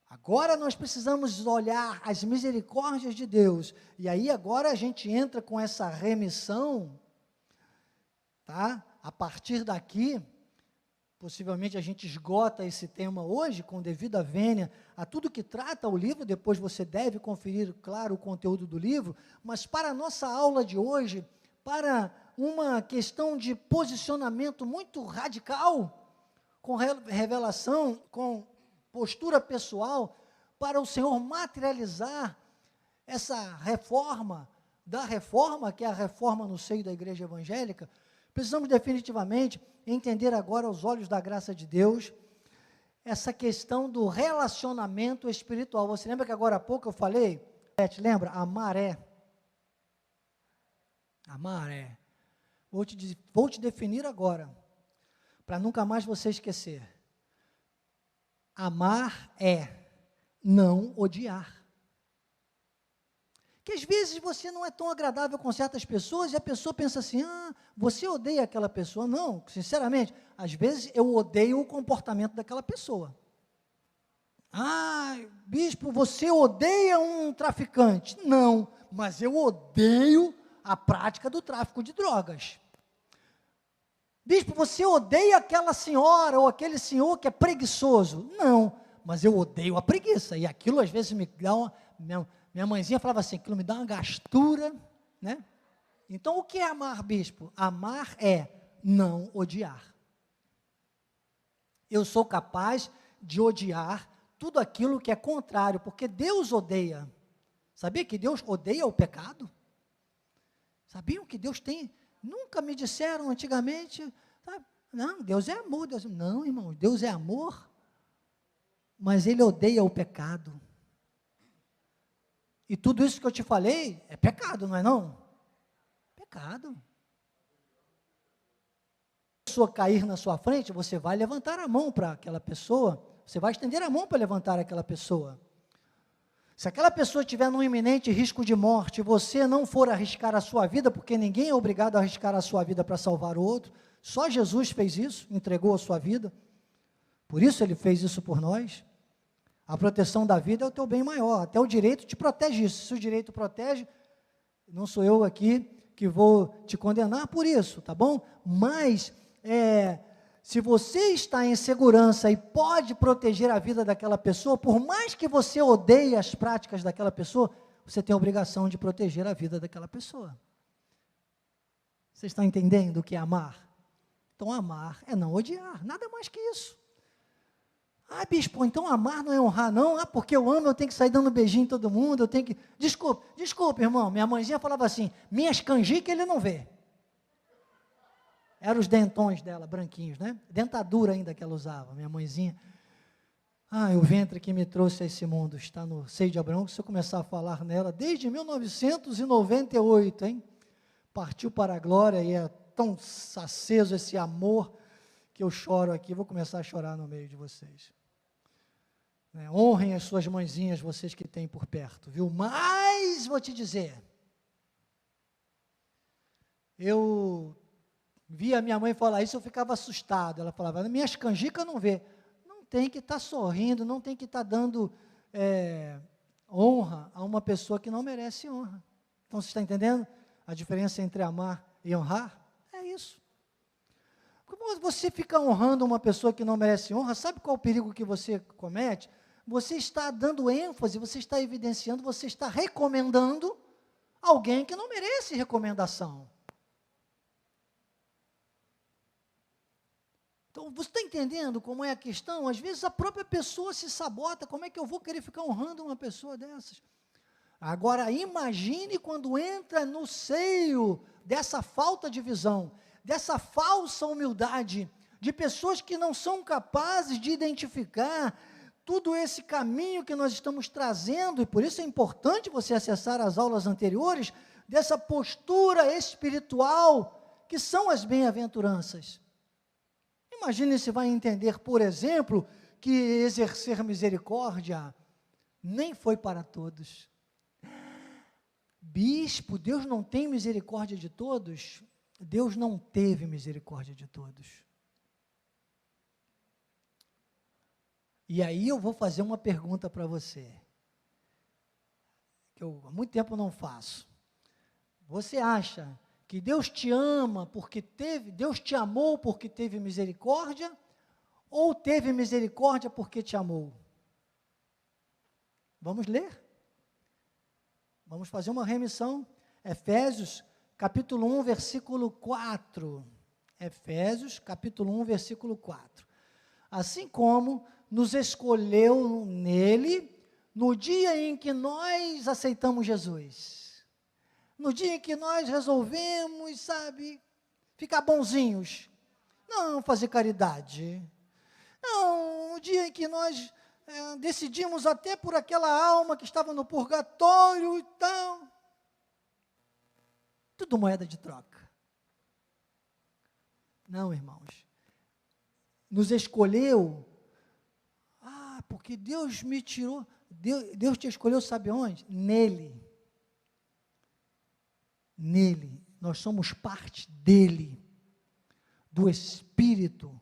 Agora nós precisamos olhar as misericórdias de Deus, e aí agora a gente entra com essa remissão, tá? A partir daqui, possivelmente a gente esgota esse tema hoje, com devida vênia a tudo que trata o livro, depois você deve conferir, claro, o conteúdo do livro, mas para a nossa aula de hoje, para uma questão de posicionamento muito radical, com revelação, com postura pessoal, para o Senhor materializar essa reforma, que é a reforma no seio da igreja evangélica, precisamos definitivamente entender agora, aos olhos da graça de Deus, essa questão do relacionamento espiritual. Você lembra que agora há pouco eu falei, lembra? A maré. Amar é. Vou te definir agora, para nunca mais você esquecer. Amar é não odiar. Que às vezes você não é tão agradável com certas pessoas e a pessoa pensa assim, você odeia aquela pessoa. Não, sinceramente, às vezes eu odeio o comportamento daquela pessoa. Bispo, você odeia um traficante. Não, mas eu odeio a prática do tráfico de drogas. Bispo, você odeia aquela senhora ou aquele senhor que é preguiçoso. Não, mas eu odeio a preguiça. E aquilo às vezes me dá uma... Minha mãezinha falava assim, aquilo me dá uma gastura, né? Então, o que é amar, bispo? Amar é não odiar. Eu sou capaz de odiar tudo aquilo que é contrário, porque Deus odeia. Sabia que Deus odeia o pecado? Sabiam que Deus tem... Nunca me disseram antigamente, sabe? Não, Deus é amor. Não, irmão, Deus é amor, mas Ele odeia o pecado. E tudo isso que eu te falei é pecado, não é não? Pecado. Se a pessoa cair na sua frente, você vai levantar a mão para aquela pessoa, você vai estender a mão para levantar aquela pessoa. Se aquela pessoa estiver num iminente risco de morte, você não for arriscar a sua vida, porque ninguém é obrigado a arriscar a sua vida para salvar o outro, só Jesus fez isso, entregou a sua vida, por isso Ele fez isso por nós. A proteção da vida é o teu bem maior, até o direito te protege isso. Se o direito protege, não sou eu aqui que vou te condenar por isso, tá bom? Mas, se você está em segurança e pode proteger a vida daquela pessoa, por mais que você odeie as práticas daquela pessoa, você tem a obrigação de proteger a vida daquela pessoa. Vocês estão entendendo o que é amar? Então, amar é não odiar, nada mais que isso. Bispo, então amar não é honrar, não? Porque eu amo, eu tenho que sair dando beijinho em todo mundo, eu tenho que... Desculpa, irmão, minha mãezinha falava assim, minhas canjicas ele não vê. Eram os dentões dela, branquinhos, né? Dentadura ainda que ela usava, minha mãezinha. O ventre que me trouxe a esse mundo está no seio de Abraão, se eu começar a falar nela, desde 1998, hein? Partiu para a glória e é tão aceso esse amor que eu choro aqui, vou começar a chorar no meio de vocês. Honrem as suas mãezinhas, vocês que têm por perto, viu? Mas, vou te dizer, eu vi a minha mãe falar isso, eu ficava assustado, ela falava, minhas canjicas não vê, não tem que estar sorrindo, não tem que estar dando honra a uma pessoa que não merece honra. Então, você está entendendo a diferença entre amar e honrar? É isso. Como você fica honrando uma pessoa que não merece honra, sabe qual o perigo que você comete? Você está dando ênfase, você está evidenciando, você está recomendando alguém que não merece recomendação. Então, você está entendendo como é a questão? Às vezes a própria pessoa se sabota, como é que eu vou querer ficar honrando uma pessoa dessas? Agora, imagine quando entra no seio dessa falta de visão, dessa falsa humildade, de pessoas que não são capazes de identificar todo esse caminho que nós estamos trazendo, e por isso é importante você acessar as aulas anteriores, dessa postura espiritual, que são as bem-aventuranças. Imagine se vai entender, por exemplo, que exercer misericórdia nem foi para todos. Bispo, Deus não tem misericórdia de todos? Deus não teve misericórdia de todos. E aí eu vou fazer uma pergunta para você, que eu há muito tempo não faço. Você acha que Deus te ama porque Deus te amou porque teve misericórdia, ou teve misericórdia porque te amou? Vamos ler? Vamos fazer uma remissão. Efésios, capítulo 1, versículo 4. Efésios, capítulo 1, versículo 4. Assim como nos escolheu nele, no dia em que nós aceitamos Jesus. No dia em que nós resolvemos, ficar bonzinhos. Não fazer caridade. Não, no dia em que nós decidimos até por aquela alma que estava no purgatório e tal. muito moeda de troca. Não, irmãos. Nos escolheu, porque Deus me tirou, Deus te escolheu, sabe onde? Nele. Nele. Nós somos parte dele, do Espírito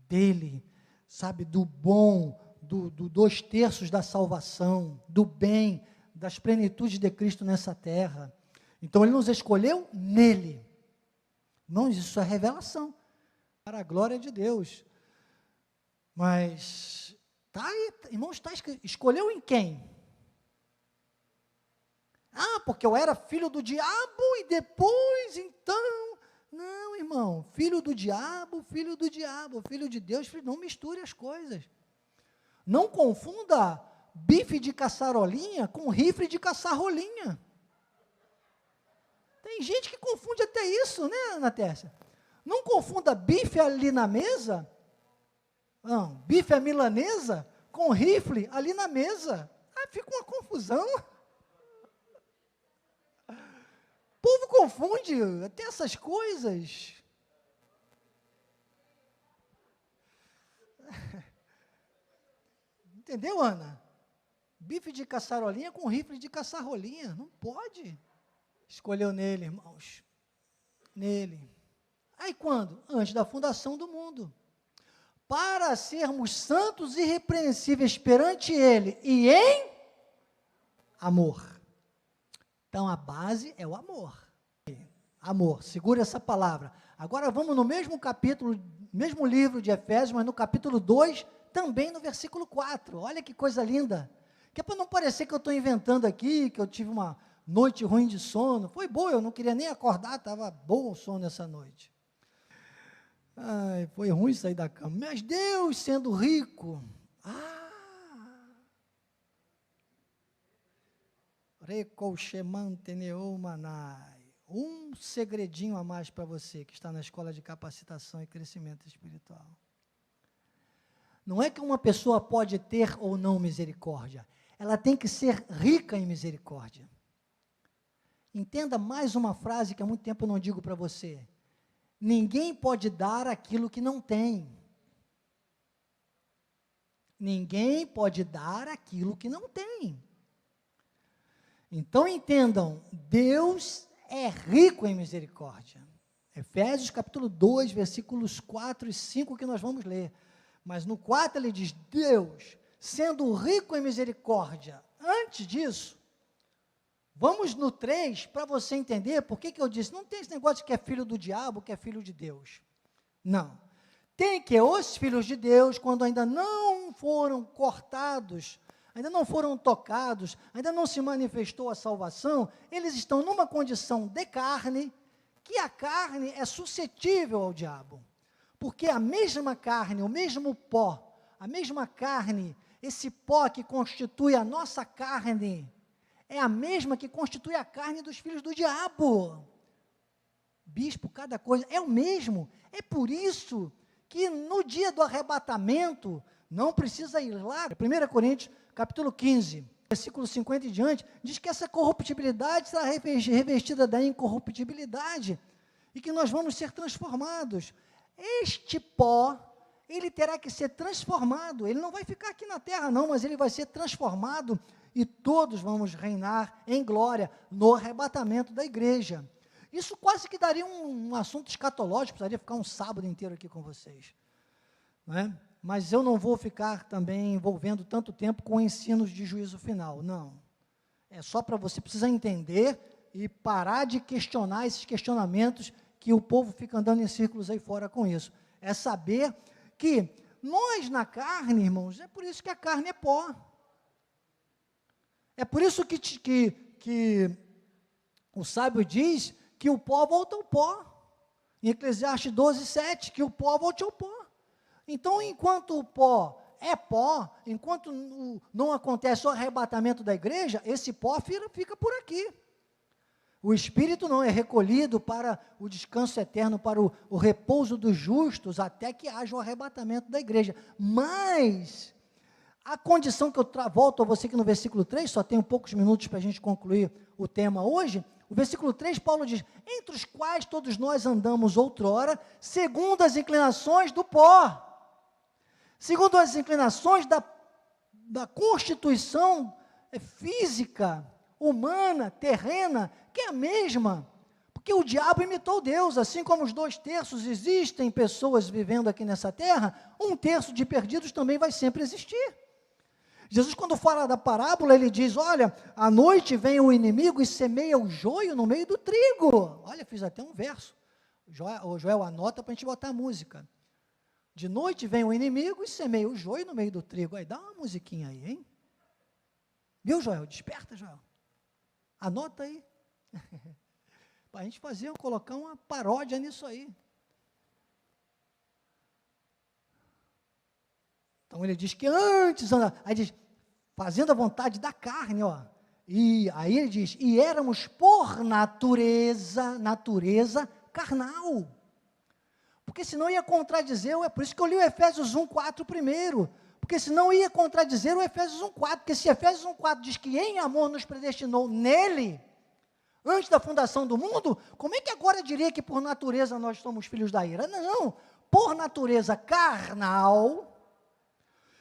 dele, sabe, do bom, do 2/3 da salvação, do bem, das plenitudes de Cristo nessa terra. Então, ele nos escolheu nele. Irmãos, isso é revelação, para a glória de Deus. Mas, irmãos, escolheu em quem? Porque eu era filho do diabo e depois, então... Não, irmão, filho do diabo, filho de Deus, não misture as coisas. Não confunda bife de caçarolinha com rifle de caçar rolinha. Tem gente que confunde até isso, né, Ana Tércia? Não confunda bife ali na mesa, não, bife à milanesa com rifle ali na mesa. Fica uma confusão. O povo confunde até essas coisas. Entendeu, Ana? Bife de caçarolinha com rifle de caçar rolinha. Não pode. Escolheu nele, irmãos. Nele. Aí quando? Antes da fundação do mundo. Para sermos santos e irrepreensíveis perante ele e em amor. Então, a base é o amor. Amor, segura essa palavra. Agora, vamos no mesmo capítulo, mesmo livro de Efésios, mas no capítulo 2, também no versículo 4. Olha que coisa linda. Que é para não parecer que eu estou inventando aqui, que eu tive uma noite ruim de sono. Foi boa, eu não queria nem acordar, estava bom o sono essa noite. Foi ruim sair da cama. Mas Deus, sendo rico... Um segredinho a mais para você que está na escola de capacitação e crescimento espiritual. Não é que uma pessoa pode ter ou não misericórdia, ela tem que ser rica em misericórdia. Entenda mais uma frase que há muito tempo eu não digo para você. Ninguém pode dar aquilo que não tem. Ninguém pode dar aquilo que não tem. Então entendam, Deus é rico em misericórdia. Efésios capítulo 2, versículos 4 e 5 que nós vamos ler. Mas no 4 ele diz, Deus, sendo rico em misericórdia. Antes disso, vamos no 3 para você entender por que eu disse, não tem esse negócio de que é filho do diabo, que é filho de Deus. Não. Tem que os filhos de Deus, quando ainda não foram cortados, ainda não foram tocados, ainda não se manifestou a salvação, eles estão numa condição de carne, que a carne é suscetível ao diabo. Porque a mesma carne, o mesmo pó, a mesma carne, esse pó que constitui a nossa carne, é a mesma que constitui a carne dos filhos do diabo. Bispo, cada coisa, é o mesmo. É por isso que no dia do arrebatamento, não precisa ir lá, 1 Coríntios, capítulo 15, versículo 50 e diante, diz que essa corruptibilidade será revestida da incorruptibilidade, e que nós vamos ser transformados. Este pó, ele terá que ser transformado, ele não vai ficar aqui na terra não, mas ele vai ser transformado, e todos vamos reinar em glória, no arrebatamento da igreja. Isso quase que daria um assunto escatológico, precisaria ficar um sábado inteiro aqui com vocês, não é? Mas eu não vou ficar também envolvendo tanto tempo com ensinos de juízo final, não. É só para você precisar entender e parar de questionar esses questionamentos que o povo fica andando em círculos aí fora com isso. É saber que nós na carne, irmãos, é por isso que a carne é pó. É por isso que o sábio diz que o pó volta ao pó. Em Eclesiastes 12, 7, que o pó volte ao pó. Então, enquanto o pó é pó, enquanto não acontece o arrebatamento da igreja, esse pó fica por aqui. O espírito não é recolhido para o descanso eterno, para o repouso dos justos, até que haja o arrebatamento da igreja. Mas a condição que eu volto a você aqui no versículo 3, só tenho poucos minutos para a gente concluir o tema hoje. O versículo 3, Paulo diz, entre os quais todos nós andamos outrora, segundo as inclinações do pó, segundo as inclinações da constituição física, humana, terrena, que é a mesma, porque o diabo imitou Deus, assim como os 2/3 existem pessoas vivendo aqui nessa terra, 1/3 de perdidos também vai sempre existir. Jesus, quando fala da parábola, ele diz, olha, à noite vem o inimigo e semeia o joio no meio do trigo. Olha, fiz até um verso. O Joel anota para a gente botar a música. De noite vem o inimigo e semeia o joio no meio do trigo. Aí, dá uma musiquinha aí, hein? Viu, Joel? Desperta, Joel. Anota aí. Para a gente colocar uma paródia nisso aí. Então ele diz que antes, aí diz, fazendo a vontade da carne, ó. E aí ele diz, e éramos por natureza carnal. Porque senão ia contradizer, é por isso que eu li o Efésios 1:4 primeiro. Porque senão ia contradizer o Efésios 1:4. Porque se Efésios 1:4 diz que em amor nos predestinou nele, antes da fundação do mundo, como é que agora diria que por natureza nós somos filhos da ira? Não, por natureza carnal.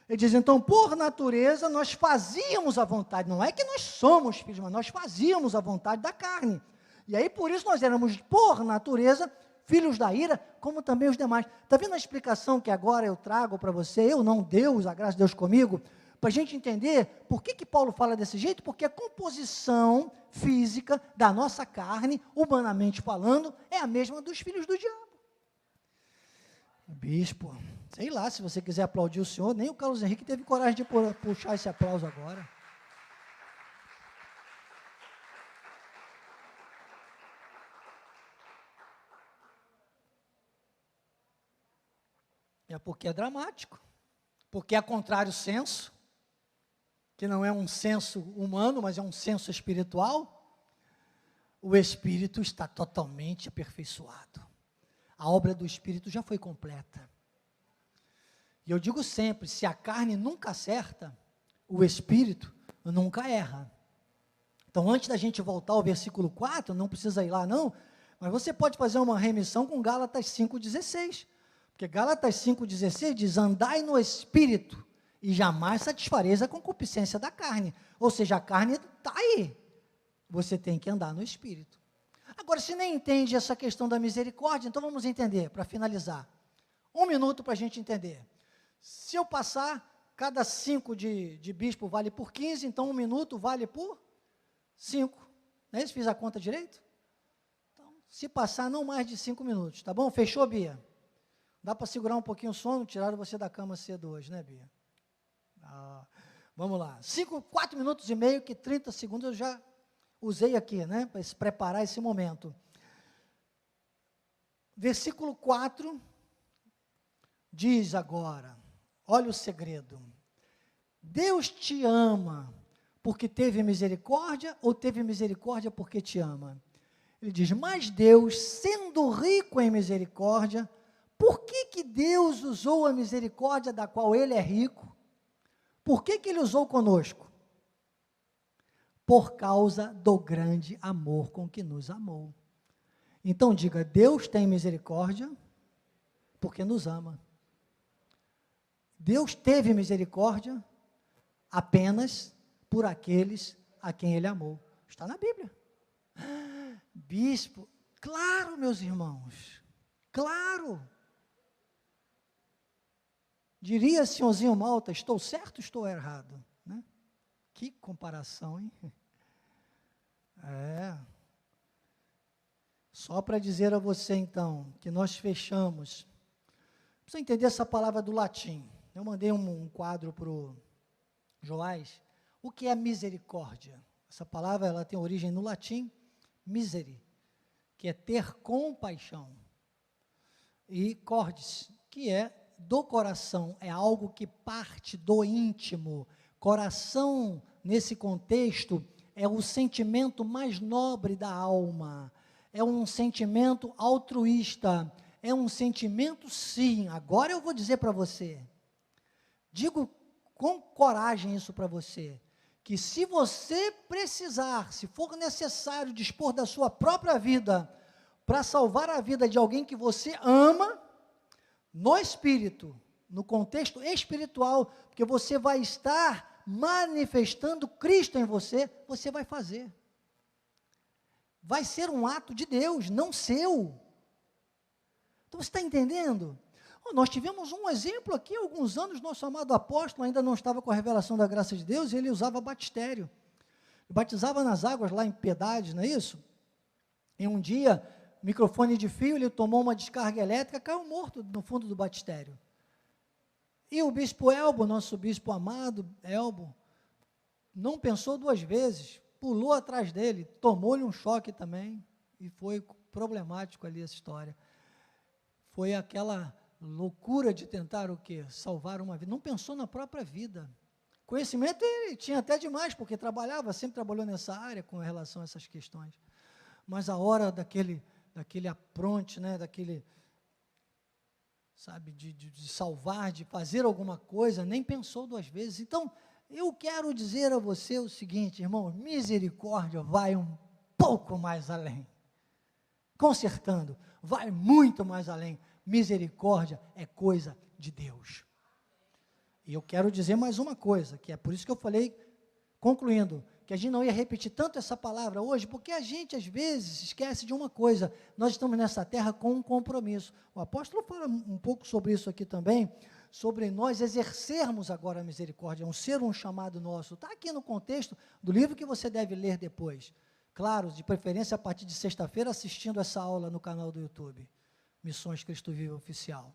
Ele diz, então, por natureza, nós fazíamos a vontade, não é que nós somos filhos, mas nós fazíamos a vontade da carne. E aí, por isso, nós éramos, por natureza, filhos da ira, como também os demais. Está vendo a explicação que agora eu trago para você? Eu não, Deus, a graça de Deus comigo, para a gente entender por que Paulo fala desse jeito, porque a composição física da nossa carne, humanamente falando, é a mesma dos filhos do diabo. Bispo, sei lá, se você quiser aplaudir o senhor, nem o Carlos Henrique teve coragem de puxar esse aplauso agora. É porque é dramático, porque é contrário senso, que não é um senso humano, mas é um senso espiritual. O espírito está totalmente aperfeiçoado. A obra do Espírito já foi completa. E eu digo sempre, se a carne nunca acerta, o Espírito nunca erra. Então, antes da gente voltar ao versículo 4, não precisa ir lá não, mas você pode fazer uma remissão com Gálatas 5,16. Porque Gálatas 5,16 diz, andai no Espírito, e jamais satisfareis a concupiscência da carne. Ou seja, a carne está aí. Você tem que andar no Espírito. Agora, se nem entende essa questão da misericórdia, então vamos entender, para finalizar. 1 minuto para a gente entender. Se eu passar, cada 5 de bispo vale por 15, então 1 minuto vale por 5. Não é isso? Fiz a conta direito? Então, se passar, não mais de 5 minutos, tá bom? Fechou, Bia? Dá para segurar um pouquinho o sono? Tiraram você da cama cedo hoje, né, Bia? Vamos lá. 4 minutos e meio, que 30 segundos eu já usei aqui, né, para preparar esse momento. Versículo 4 diz agora, olha o segredo. Deus te ama porque teve misericórdia ou teve misericórdia porque te ama? Ele diz, mas Deus, sendo rico em misericórdia, por que Deus usou a misericórdia da qual Ele é rico? Por que Ele usou conosco? Por causa do grande amor com que nos amou. Então diga, Deus tem misericórdia porque nos ama. Deus teve misericórdia apenas por aqueles a quem Ele amou. Está na Bíblia. Bispo, claro, meus irmãos, claro. Diria senhorzinho Malta, estou certo ou estou errado? Né? Que comparação, hein? Só para dizer a você, então, que nós fechamos. Precisa entender essa palavra do latim. Eu mandei um quadro para o Joás. O que é misericórdia? Essa palavra ela tem origem no latim, miseri, que é ter compaixão. E cordis, que é do coração, é algo que parte do íntimo. Coração, nesse contexto, é o sentimento mais nobre da alma, é um sentimento altruísta, é um sentimento, sim, agora eu vou dizer para você, digo com coragem isso para você, que se você precisar, se for necessário dispor da sua própria vida para salvar a vida de alguém que você ama, no espírito, no contexto espiritual, porque você vai estar manifestando Cristo em você, você vai fazer. Vai ser um ato de Deus, não seu. Então você está entendendo? Nós tivemos um exemplo aqui há alguns anos, nosso amado apóstolo ainda não estava com a revelação da graça de Deus, e ele usava batistério. Batizava nas águas lá em Piedade, não é isso? E um dia, microfone de fio, ele tomou uma descarga elétrica, caiu morto no fundo do batistério. E o bispo Elbo, nosso bispo amado, Elbo, não pensou duas vezes, pulou atrás dele, tomou-lhe um choque também, e foi problemático ali essa história. Foi aquela loucura de tentar o quê? Salvar uma vida. Não pensou na própria vida. Conhecimento ele tinha até demais, porque sempre trabalhou nessa área com relação a essas questões. Mas a hora daquele apronte, né, sabe, de salvar, de fazer alguma coisa, nem pensou duas vezes. Então, eu quero dizer a você o seguinte, irmão, misericórdia vai um pouco mais além. Consertando, vai muito mais além. Misericórdia é coisa de Deus. E eu quero dizer mais uma coisa, que é por isso que eu falei, concluindo, que a gente não ia repetir tanto essa palavra hoje, porque a gente às vezes esquece de uma coisa, nós estamos nessa terra com um compromisso. O apóstolo fala um pouco sobre isso aqui também, sobre nós exercermos agora a misericórdia, um chamado nosso. Está aqui no contexto do livro que você deve ler depois. Claro, de preferência a partir de sexta-feira, assistindo essa aula no canal do YouTube, Missões Cristo Vivo Oficial.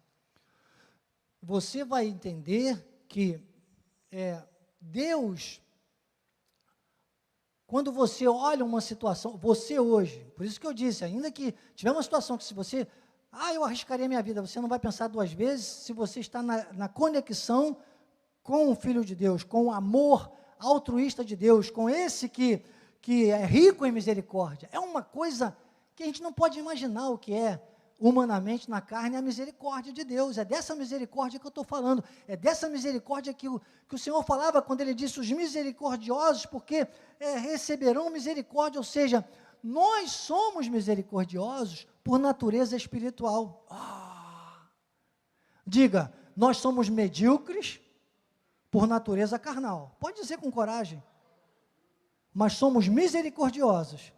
Você vai entender que Deus, quando você olha uma situação, você hoje, por isso que eu disse, ainda que tiver uma situação que se você, eu arriscaria minha vida, você não vai pensar duas vezes se você está na conexão com o Filho de Deus, com o amor altruísta de Deus, com esse que é rico em misericórdia. É uma coisa que a gente não pode imaginar o que é humanamente na carne, a misericórdia de Deus. É dessa misericórdia que eu estou falando. É dessa misericórdia que o Senhor falava quando Ele disse os misericordiosos, porque receberão misericórdia, ou seja, nós somos misericordiosos por natureza espiritual. Diga, nós somos medíocres por natureza carnal. Pode dizer com coragem. Mas somos misericordiosos.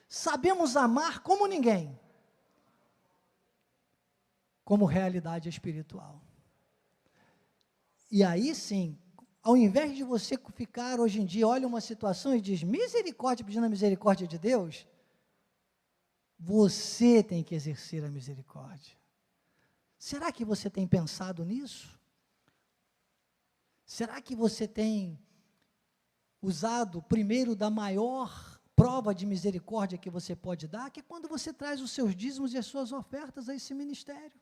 Sabemos amar como ninguém. Como realidade espiritual. E aí sim, ao invés de você ficar hoje em dia, olha uma situação e diz, misericórdia, pedindo a misericórdia de Deus, você tem que exercer a misericórdia. Será que você tem pensado nisso? Será que você tem usado primeiro da maior prova de misericórdia que você pode dar, que é quando você traz os seus dízimos e as suas ofertas a esse ministério?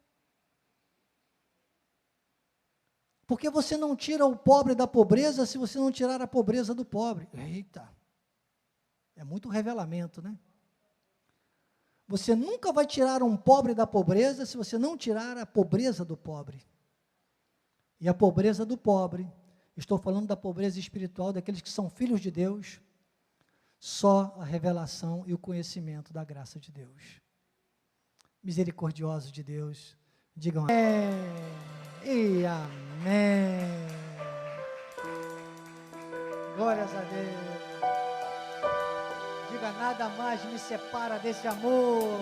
Porque você não tira o pobre da pobreza se você não tirar a pobreza do pobre. Eita, é muito revelamento, né? Você nunca vai tirar um pobre da pobreza se você não tirar a pobreza do pobre. E a pobreza do pobre, estou falando da pobreza espiritual, daqueles que são filhos de Deus, só a revelação e o conhecimento da graça de Deus. Misericordioso de Deus, digam amém e amém. Glórias a Deus. Diga, nada mais me separa desse amor.